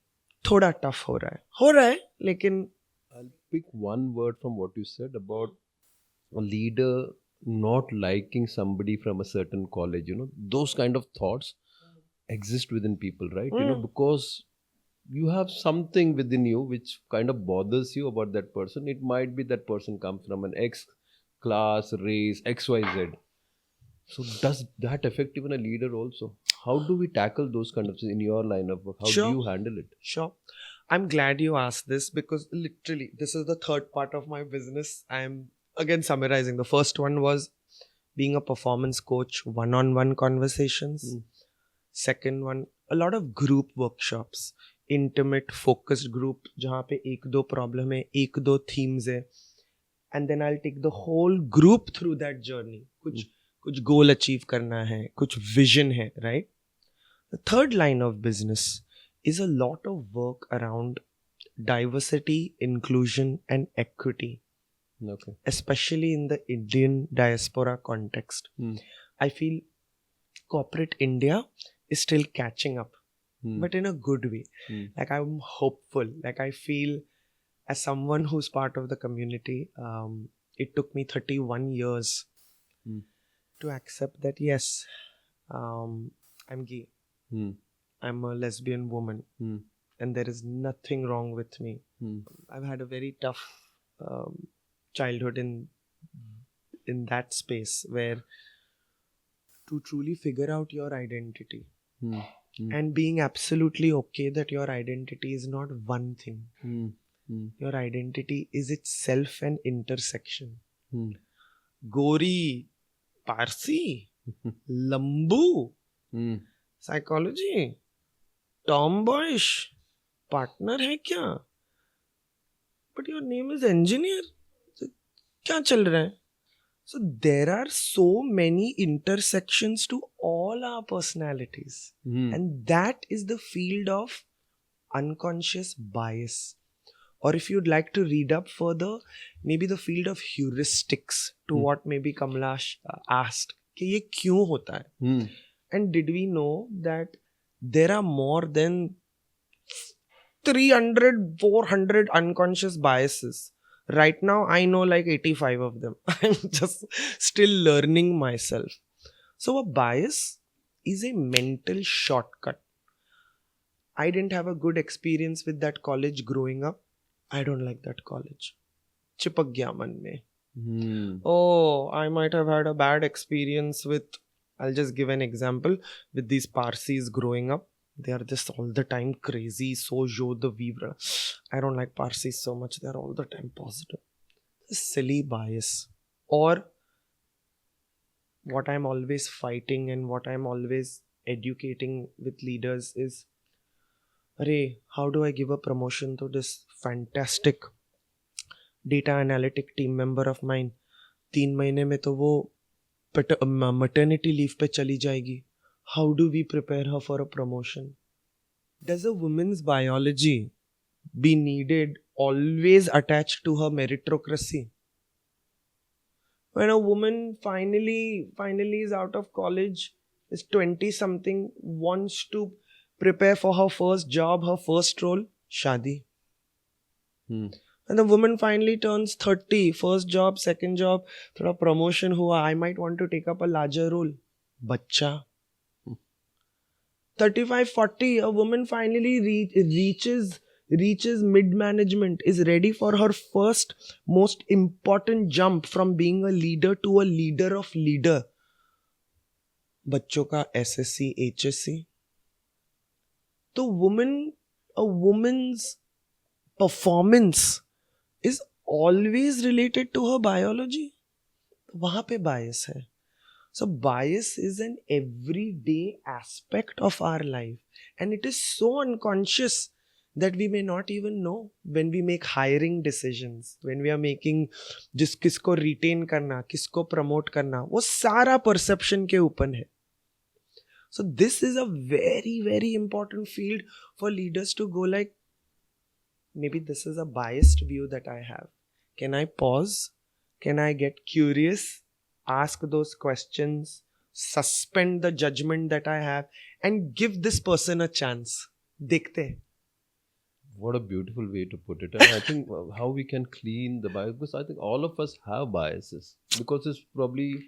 thoda tough ho raha hai, lekin I'll pick one word from what you said about a leader not liking somebody from a certain college. Those kind of thoughts exist within people, right? Because you have something within you which kind of bothers you about that person. It might be that person comes from an X class, race, XYZ. So does that affect even a leader also? How do we tackle those kind of things in your line of work? How do you handle it? Sure. I'm glad you asked this because literally this is the third part of my business. I'm again summarizing. The first one was being a performance coach, one-on-one conversations. Second one, a lot of group workshops, intimate focused group जहाँ पे एक दो problem है, एक दो themes है, and then I'll take the whole group through that journey. कुछ goal achieve करना है, कुछ vision है, right? The third line of business is a lot of work around diversity, inclusion, and equity. Okay. Especially in the Indian diaspora context. I feel corporate India is still catching up, but in a good way. Like I'm hopeful. Like I feel as someone who's part of the community, it took me 31 years to accept that yes, I'm gay. I'm a lesbian woman and there is nothing wrong with me. I've had a very tough childhood in that space where to truly figure out your identity and being absolutely okay that your identity is not one thing. Your identity is itself an intersection. Gori, Parsi, Lambu, psychology, tomboyish, partner hai kya? But your name is engineer. क्या चल रहा है? So there are so many intersections to all our personalities. And that is the field of unconscious bias. Or if you'd like to read up further, maybe the field of heuristics to what maybe Kamlksh asked. कि ये क्यों होता है? And did we know that there are more than 300, 400 unconscious biases? Right now, I know like 85 of them. I'm just still learning myself. So a bias is a mental shortcut. I didn't have a good experience with that college growing up. I don't like that college. Chipak gaya man mein. Oh, I might have had a bad experience with, I'll just give an example, with these Parsis growing up. They are just all the time crazy, so jo the vivre. I don't like Parsis so much. They are all the time positive. Silly bias. Or what I'm always fighting and what I'm always educating with leaders is, Arey, how do I give a promotion to this fantastic data analytic team member of mine? 3 महीने में तो वो maternity leave पे चली जाएगी. How do we prepare her for a promotion? Does a woman's biology be needed always attached to her meritocracy? When a woman finally is out of college, is 20 something, wants to prepare for her first job, her first role, shadi. And the woman finally turns 30, first job, second job, thoda promotion hua, I might want to take up a larger role. Bachcha. 35, 40, a woman finally reaches mid-management, is ready for her first most important jump from being a leader to a leader of leader. बच्चों का SSC, HSC. तो a woman's performance is always related to her biology. वहाँ पे bias है. So bias is an everyday aspect of our life, and it is so unconscious that we may not even know when we make hiring decisions, when we are making किसको retain करना, किसको promote करना, वो सारा perception के ऊपर है. So this is a very, very important field for leaders to go like, maybe this is a biased view that I have. Can I pause? Can I get curious? Ask those questions, suspend the judgment that I have, and give this person a chance. Dekhte hain. What a beautiful way to put it. And I think how we can clean the bias, because I think all of us have biases, because it's probably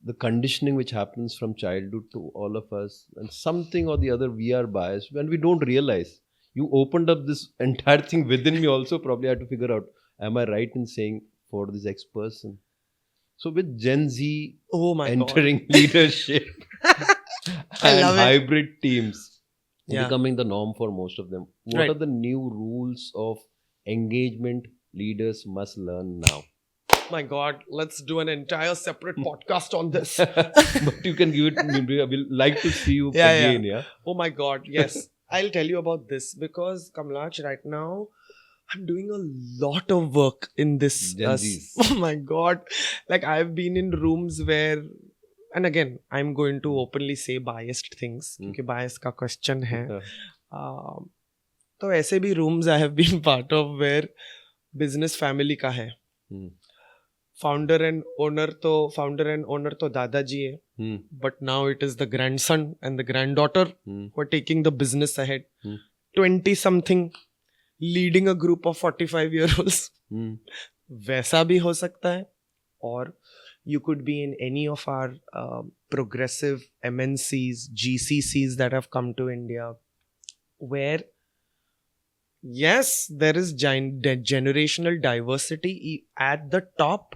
the conditioning which happens from childhood to all of us, and something or the other we are biased when we don't realize. You opened up this entire thing within me also. Probably I had to figure out, am I right in saying for this X person? So with Gen Z entering leadership and hybrid teams, Yeah. becoming the norm for most of them. What Right. are the new rules of engagement leaders must learn now? My God, let's do an entire separate podcast on this. But you can give it. I will like to see you Yeah, yeah. again. Yeah. Oh my God, yes. I'll tell you about this because Kamlksh, right now, I'm doing a lot of work in this. Gen Zs. Oh my God. Like, I've been in rooms where, and again, I'm going to openly say biased things, क्योंकि bias का question है. तो ऐसे भी rooms I have been part of where business family का है. Founder and owner तो दादाजी है. But now it is the grandson and the granddaughter who are taking the business ahead. 20 something leading a group of 45-year-olds. वैसा भी हो सकता है. Or you could be in any of our progressive MNCs, GCCs that have come to India, where yes, there is generational diversity at the top,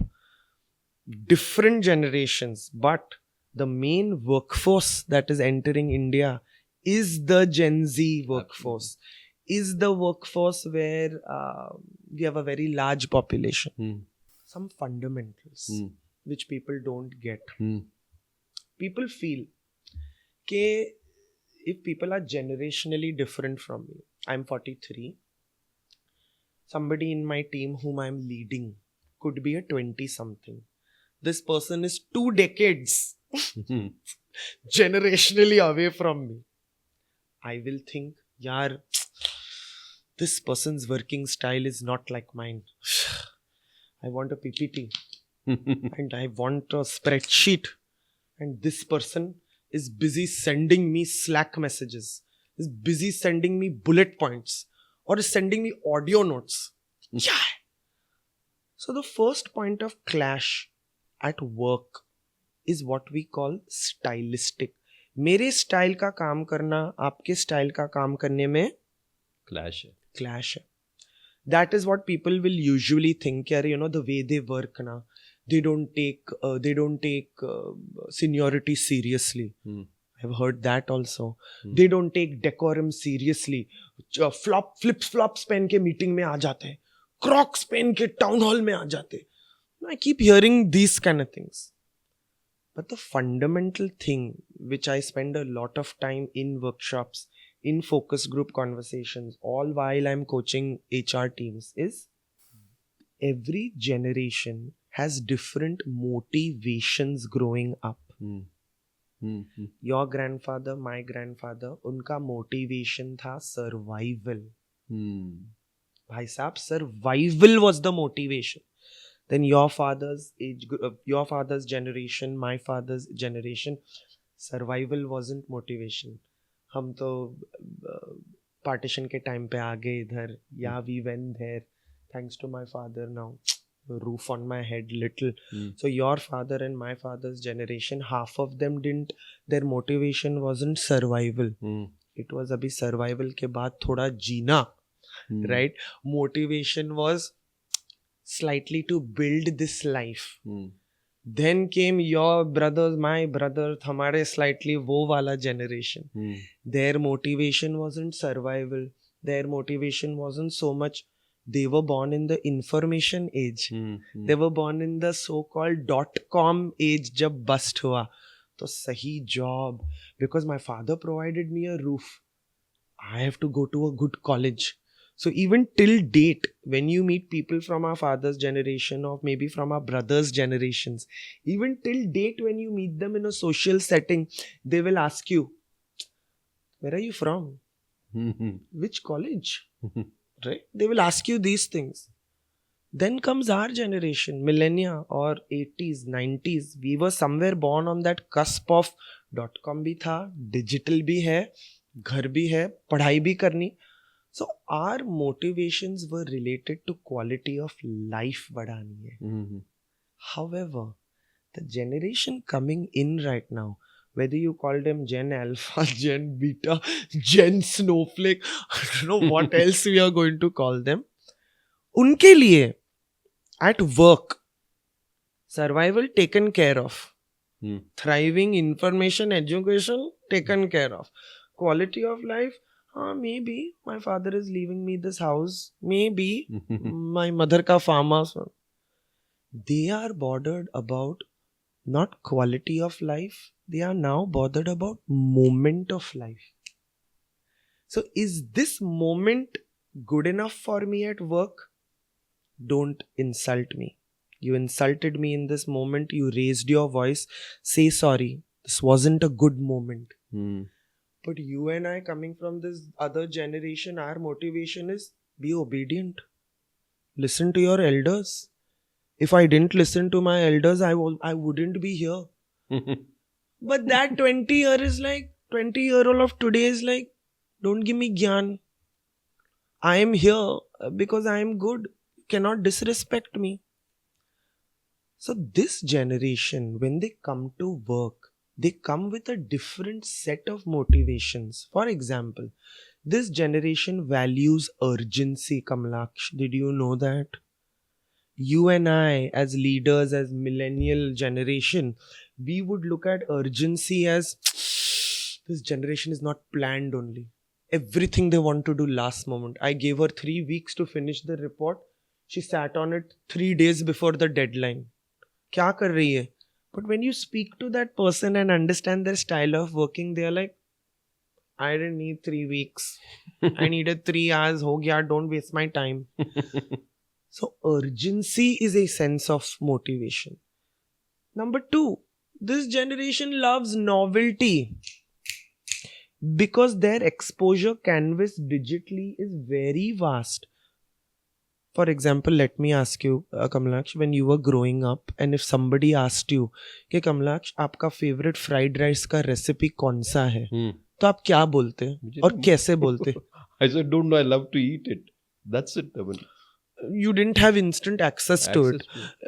different generations, but the main workforce that is entering India is the Gen Z workforce, is the workforce where we have a very large population. Some fundamentals which people don't get. People feel that if people are generationally different from me, I'm 43, somebody in my team whom I'm leading could be a 20 something. This person is 2 decades generationally away from me. I will think, yaar, this person's working style is not like mine. I want a PPT and I want a spreadsheet, and this person is busy sending me Slack messages, is busy sending me bullet points, or is sending me audio notes. Yeah. So the first point of clash at work is what we call stylistic. मेरे style का काम करना आपके style का काम करने में clash है. That is what people will usually think. You know, the way they work now, they don't take seniority seriously. I've heard that also. They don't take decorum seriously. Flip-flops पहन के meeting में आ जाते हैं, Crocs पहन के town hall में आ जाते हैं. I keep hearing these kind of things. But the fundamental thing which I spend a lot of time in workshops, in focus group conversations, all while I'm coaching HR teams, is every generation has different motivations growing up. Your grandfather, my grandfather, उनका motivation था survival. भाई साहब, survival was the motivation. Then your father's generation, my father's generation, survival wasn't motivation. हम तो partition के time पे आ गए इधर. Yeah, we went there. Thanks to my father now. Roof on my head little. So your father and my father's generation, half of them didn't, their motivation wasn't survival. It was अभी survival के बाद थोड़ा जीना. Right? Motivation was slightly to build this life. Then came your brothers, my brother, हमारे slightly वो वाला generation. Their motivation wasn't survival. Their motivation wasn't so much. They were born in the information age. They were born in the so-called .com age जब bust हुआ. तो सही job. Because my father provided me a roof. I have to go to a good college. So even till date, when you meet people from our father's generation or maybe from our brother's generations, even till date when you meet them in a social setting, they will ask you, where are you from? Which college? Right? They will ask you these things. Then comes our generation, millennia or 80s, 90s. We were somewhere born on that cusp of .com भी था, digital भी है, घर भी है, पढ़ाई भी करनी. So our motivations were related to quality of life बढ़ानी है. However, the generation coming in right now, whether you call them Gen Alpha, Gen Beta, Gen Snowflake, I don't know what else we are going to call them. उनके लिए at work, survival taken care of. Thriving, information, education taken care of. quality of life, maybe my father is leaving me this house, maybe my mother ka farmhouse. They are bothered about not quality of life, they are now bothered about moment of life. So is this moment good enough for me at work? Don't insult me. You insulted me in this moment, you raised your voice, say sorry, this wasn't a good moment. But you and I, coming from this other generation, our motivation is be obedient, listen to your elders. If I didn't listen to my elders, I wouldn't be here. But that 20-year-old of today is like, don't give me gyan. I am here because I am good. You cannot disrespect me. So this generation, when they come to work, they come with a different set of motivations. For example, this generation values urgency, Kamlksh. Did you know that? You and I, as leaders, as millennial generation, we would look at urgency as this generation is not planned only. Everything they want to do last moment. I gave her 3 weeks to finish the report. She sat on it 3 days before the deadline. Kya kar rahi hai? But when you speak to that person and understand their style of working, they are like, I didn't need 3 weeks. I needed 3 hours. Ho gaya, don't waste my time. So urgency is a sense of motivation. Number 2, this generation loves novelty because their exposure canvas digitally is very vast. For example, let me ask you, Kamlksh, when you were growing up and if somebody asked you कि Kamlksh आपका favorite fried rice का recipe कौन सा है, तो आप क्या बोलते और कैसे बोलते? I said, don't know, I love to eat it. That's it. I mean, you didn't have instant access to it.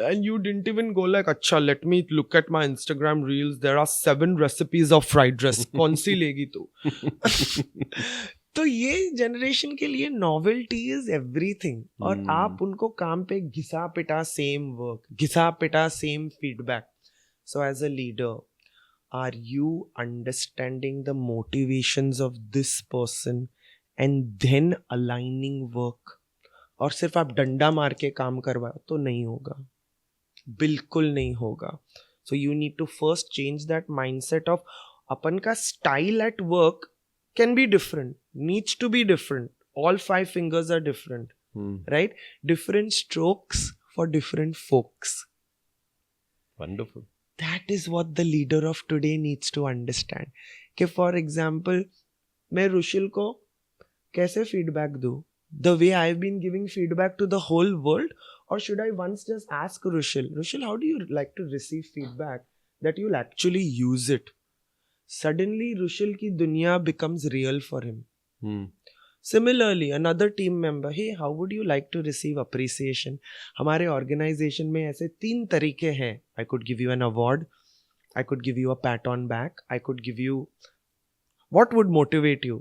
And you didn't even go like, अच्छा, let me look at my Instagram reels. There are 7 recipes of fried rice. कौन सी लेगी तू? तो ये generation के लिए novelty is everything. और आप उनको काम पे घिसा पिटा सेम वर्क, घिसा पिटा same feedback. So as a leader, are you understanding the motivations of this person and then aligning work? और सिर्फ आप डंडा मार के काम करवाओ तो नहीं होगा, बिल्कुल नहीं होगा. So you need to first change that mindset of अपन का style at work can be different, needs to be different. All 5 fingers are different, right? Different strokes for different folks. Wonderful. That is what the leader of today needs to understand. कि for example, मैं रुशिल को कैसे feedback दूँ? The way I've been giving feedback to the whole world? Or should I once just ask Rushil, how do you like to receive feedback that you'll actually use it? Suddenly Rushil ki dunya becomes real for him. Similarly, another team member, hey, how would you like to receive appreciation? हमारे organization में ऐसे 3 तरीके हैं. I could give you an award, I could give you a pat on back, I could give you, what would motivate you?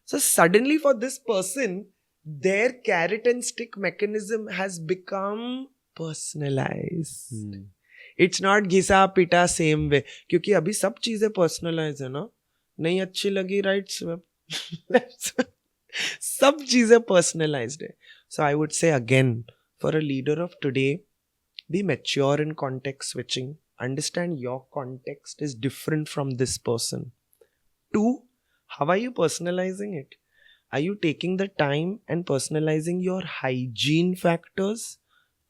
So suddenly for this person, their carrot and stick mechanism has become personalized. It's not घिसा पिटा same वे, क्योंकि अभी सब चीजें personalise है ना. नहीं अच्छी लगी राइट सब चीजें पर्सनलाइज्ड है. So I would say again, for a leader of today, be mature in context switching. Understand your context is different from this person. 2, how are you personalising it? Are you taking the time and personalising your hygiene factors,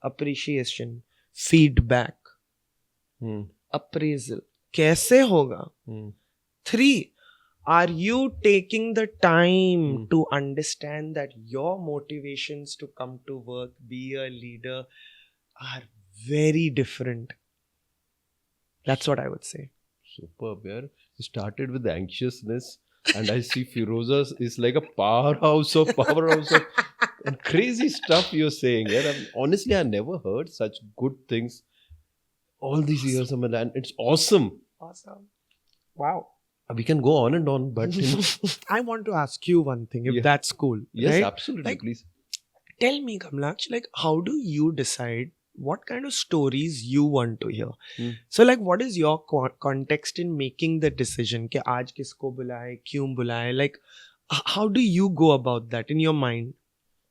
appreciation, feedback, appraisal? कैसे होगा? 3, are you taking the time to understand that your motivations to come to work, be a leader, are very different? That's what I would say. Superb, yaar. You started with anxiousness and I see Feroza is like a powerhouse of and crazy stuff you're saying. Yaar. Honestly, I never heard such good things all these years, and it's awesome. Wow. We can go on and on, but you know. I want to ask you one thing, if that's cool. Yes, right? absolutely, like, please. Tell me, Kamlksh, like, how do you decide what kind of stories you want to hear. Hmm. So like, what is your context in making the decision कि आज किसको बुलाए, क्यों बुलाए? Like, how do you go about that in your mind?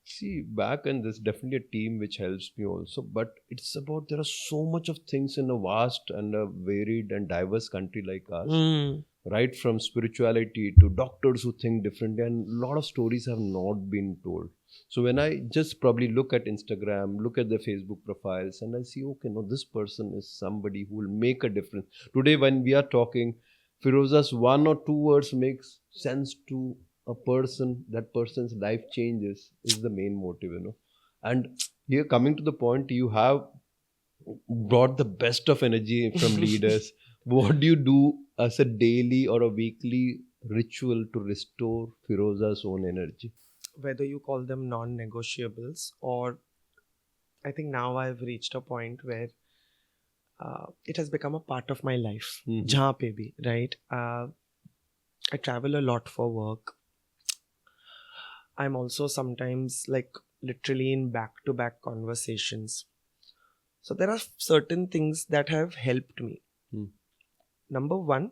See, back and there's definitely a team which helps me also, but it's about there are so much of things in a vast and a varied and diverse country like us. Hmm. Right from spirituality to doctors who think differently, and a lot of stories have not been told. So when I just probably look at Instagram, look at their Facebook profiles, and I see, okay, no, this person is somebody who will make a difference. Today, when we are talking, Feroza's one or two words makes sense to a person. That person's life changes is the main motive, you know. And here, coming to the point, you have brought the best of energy from leaders. What do you do as a daily or a weekly ritual to restore Feroza's own energy? Whether you call them non-negotiables, or I think now I've reached a point where it has become a part of my life. Mhm. जहाँ पे भी, right? I travel a lot for work. I'm also sometimes like literally in back-to-back conversations. So there are certain things that have helped me. Hmm. Number one,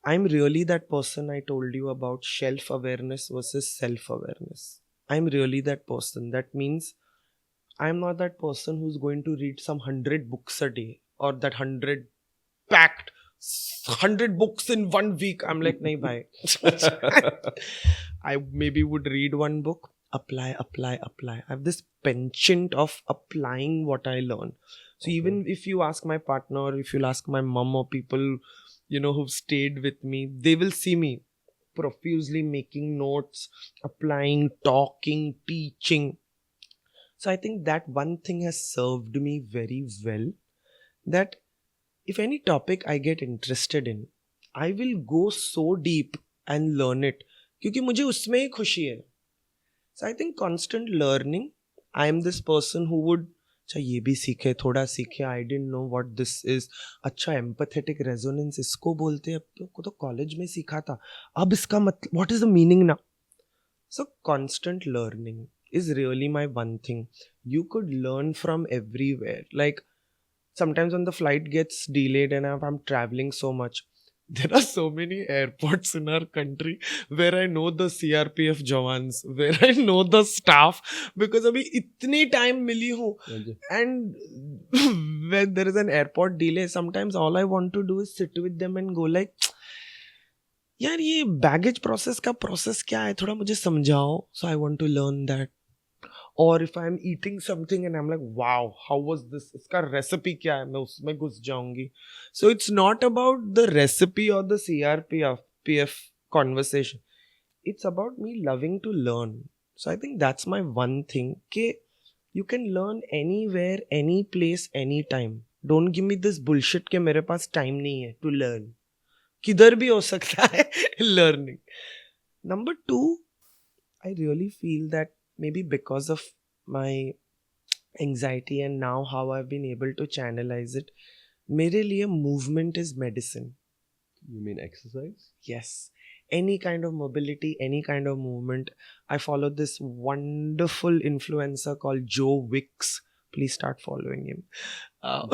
I'm really that person I told you about, self-awareness versus self-awareness. I'm really that person. That means I'm not that person who's going to read some 100 books a day, or that 100 packed 100 books in 1 week. I'm like, nahi bhai. I maybe would read one book, apply. I have this penchant of applying what I learn. So Okay. even if you ask my partner, or if you'll ask my mom, or people, who've stayed with me, they will see me profusely making notes, applying, talking, teaching. So I think that one thing has served me very well, that if any topic I get interested in, I will go so deep and learn it, क्योंकि मुझे उसमें ही खुशी है. So I think constant learning. I am this person who would, अच्छा ये भी सीखे, थोड़ा सीखे, I didn't know what this is. अच्छा empathetic resonance इसको बोलते हैं, को तो कॉलेज में सीखा था, अब इसका मतलब what is the meaning now? So constant learning is really my one thing. You could learn from everywhere. Like sometimes when the flight gets delayed and if I'm traveling so much, there are so many airports in our country where I know the CRPF jawans, where I know the staff, because abhi itni time mili hu. And when there is an airport delay, sometimes all I want to do is sit with them and go like, यार ये baggage process का process क्या है, थोड़ा मुझे समझाओ. So I want to learn that. और if I am eating something and I am like wow how was this, इसका रेसिपी क्या है, मैं उसमें घुस जाऊंगी. So it's not about the recipe और the CRPF conversation. It's about me loving to learn. So I think that's my one thing, कि you can learn anywhere, any place, anytime. Don't give me this bullshit कि मेरे पास time नहीं है to learn. किधर भी हो सकता है learning. Number two, I really feel that maybe because of my anxiety and now how I've been able to channelize it, मेरे लिए movement is medicine. You mean exercise? Yes. Any kind of mobility, any kind of movement. I follow this wonderful influencer called Joe Wicks. Please start following him.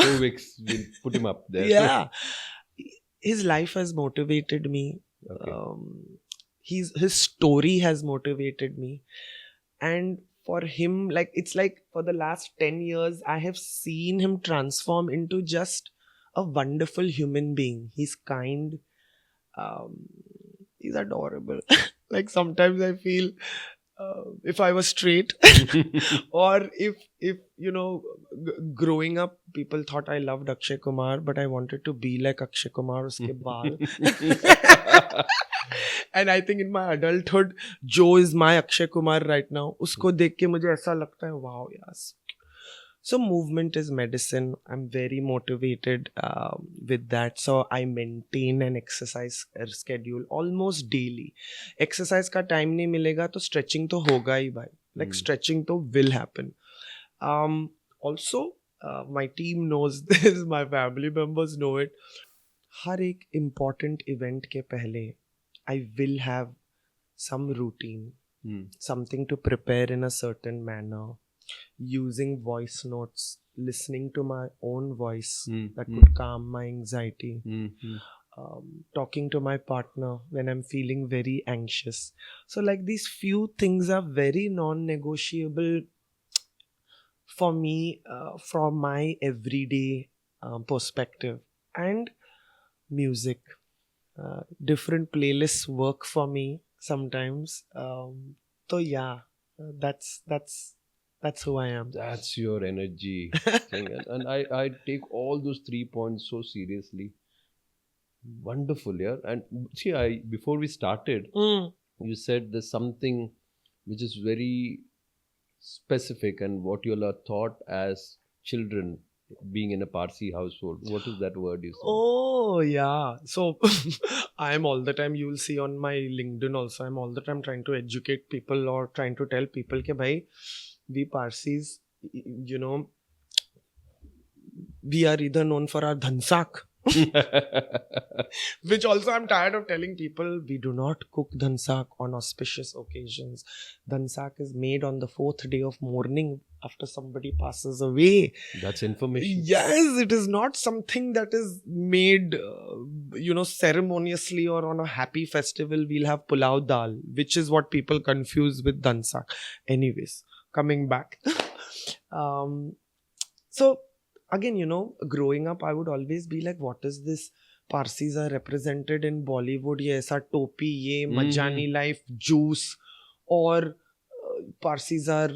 Joe Wicks, we'll put him up there. Yeah. His life has motivated me. Okay. His story has motivated me. And for him, like it's like for the last 10 years, I have seen him transform into just a wonderful human being. He's kind. He's adorable. Like sometimes I feel if I was straight or if growing up people thought I loved Akshay Kumar, but I wanted to be like Akshay Kumar uske baal. And I think in my adulthood Joe is my Akshay Kumar right now. Usko dekh ke mujhe aisa lagta hai, wow, yes. So movement is medicine. I'm very motivated with that. So I maintain an exercise schedule almost daily. Exercise का time नहीं मिलेगा तो stretching तो होगा ही भाई. Like stretching तो will happen. Also, my team knows this. My family members know it. हर एक important event के पहले I will have some routine, something to prepare in a certain manner. using voice notes, listening to my own voice that Mm. would calm my anxiety, Mm. talking to my partner when I'm feeling very anxious. So, like, these few things are very non negotiable for me from my everyday perspective. And music. Different playlists work for me sometimes. So yeah, that's who I am. That's your energy thing. And I take all those 3 points so seriously. Wonderful, yeah. And see, I before we started, Mm. you said there's something which is very specific and what you all are taught as children being in a Parsi household. What is that word you said? Oh yeah. So I'm all the time, you'll see on my LinkedIn also, I'm all the time trying to educate people or trying to tell people that bhai, we Parsis, you know, we are either known for our dhansak, which also I'm tired of telling people, we do not cook dhansak on auspicious occasions. Dhansak is made on the 4th day of mourning after somebody passes away. That's information. Yes, it is not something that is made, ceremoniously or on a happy festival. We'll have pulao dal, which is what people confuse with dhansak. Anyways, coming back. So again, growing up, I would always be like, what is this? Parsis are represented in Bollywood. Ye aisa topi, ye Majani life, juice, or Parsis are,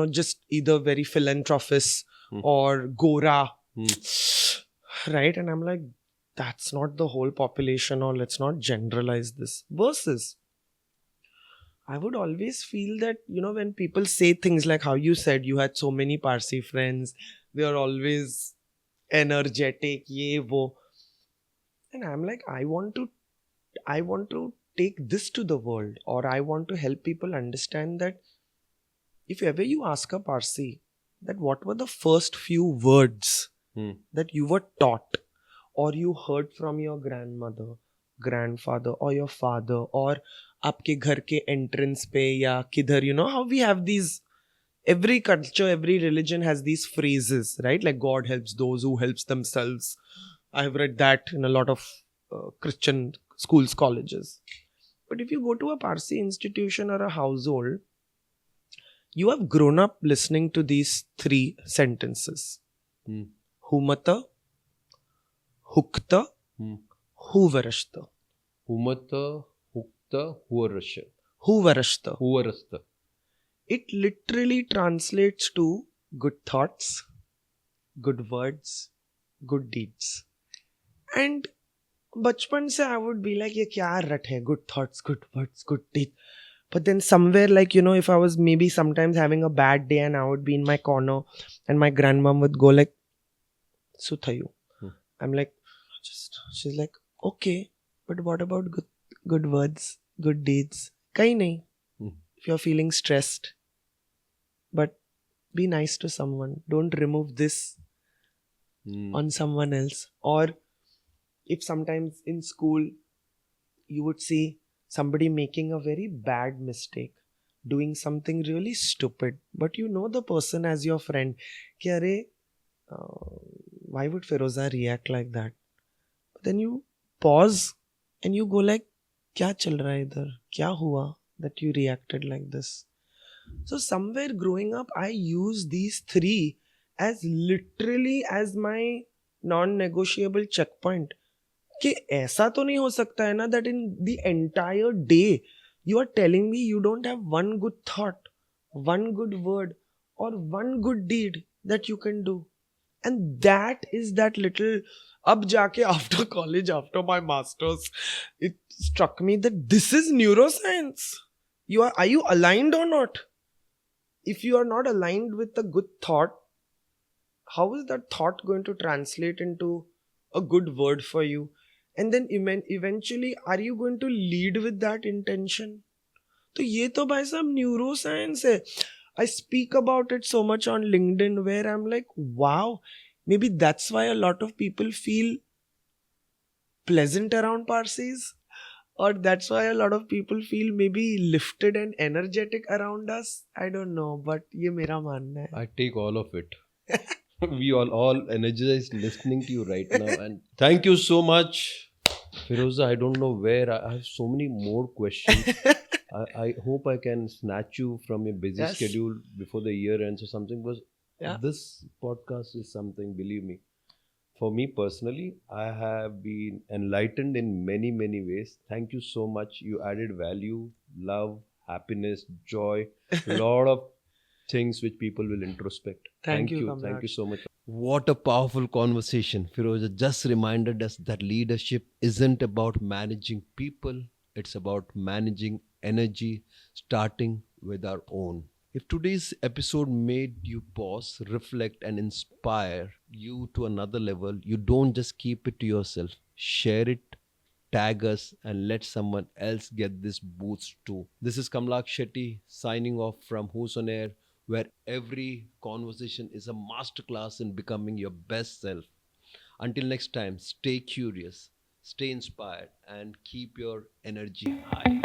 just either very philanthropists or Gora, right? And I'm like, that's not the whole population, or let's not generalize this. Versus, I would always feel that, when people say things like how you said you had so many Parsi friends, they are always energetic, ye, wo. And I'm like, I want to take this to the world, or I want to help people understand that if ever you ask a Parsi that what were the first few words that you were taught or you heard from your grandmother, grandfather, or your father, or आपके घर के entrance पे या किधर, how we have these, every culture, every religion has these phrases, right? Like God helps those who helps themselves. I have read that in a lot of Christian schools, colleges. But if you go to a Parsi institution or a household, you have grown up listening to these 3 sentences. Humata, hukta, huvarashta. Humata, hukta, huvarashta. Huvarashta. Huvarashta. It literally translates to good thoughts, good words, good deeds. And bachpan se I would be like, ye kya rat hai? Good thoughts, good words, good deeds. But then somewhere, like, if I was maybe sometimes having a bad day and I would be in my corner and my grandmom would go like, Suthayu. I'm like, she's like, okay, but what about good words, good deeds? Kahin nahi. If you're feeling stressed, but be nice to someone. Don't remove this on someone else. Or if sometimes in school you would see somebody making a very bad mistake, doing something really stupid, but you know the person as your friend. Ki, Arey, why would Feroza react like that? But then you pause and you go like, kya chal raha hai idhar? Kya hua that you reacted like this? So somewhere growing up, I use these 3 as literally as my non-negotiable checkpoint. कि ऐसा तो नहीं हो सकता है ना that in the entire day you are telling me you don't have one good thought, one good word, or one good deed that you can do. And that is that little, ab jaake after college, after my masters, it struck me that this is neuroscience. Are you aligned or not? If you are not aligned with a good thought, how is that thought going to translate into a good word for you? And then eventually, are you going to lead with that intention? So, ye to bhai sahab neuroscience hai. I speak about it so much on LinkedIn where I'm like, wow, maybe that's why a lot of people feel pleasant around Parsis. or that's why a lot of people feel maybe lifted and energetic around us. I don't know, but ये मेरा मानना है. I take all of it. We all energized listening to you right now, and thank you so much, Feroza. I don't know where I have so many more questions. I hope I can snatch you from your busy Yes. schedule before the year ends or something, because Yeah. this podcast is something, believe me. For me personally, I have been enlightened in many, many ways. Thank you so much. You added value, love, happiness, joy, a lot of things which people will introspect. Thank you, Thank you Kamlksh. so much. What a powerful conversation. Firoza just reminded us that leadership isn't about managing people, it's about managing energy, starting with our own. If today's episode made you pause, reflect, and inspire you to another level, you don't just keep it to yourself. Share it, tag us, and let someone else get this boost too. This is Kamlksh Shetty signing off from Who's on Air, where every conversation is a masterclass in becoming your best self. Until next time, stay curious, stay inspired, and keep your energy high.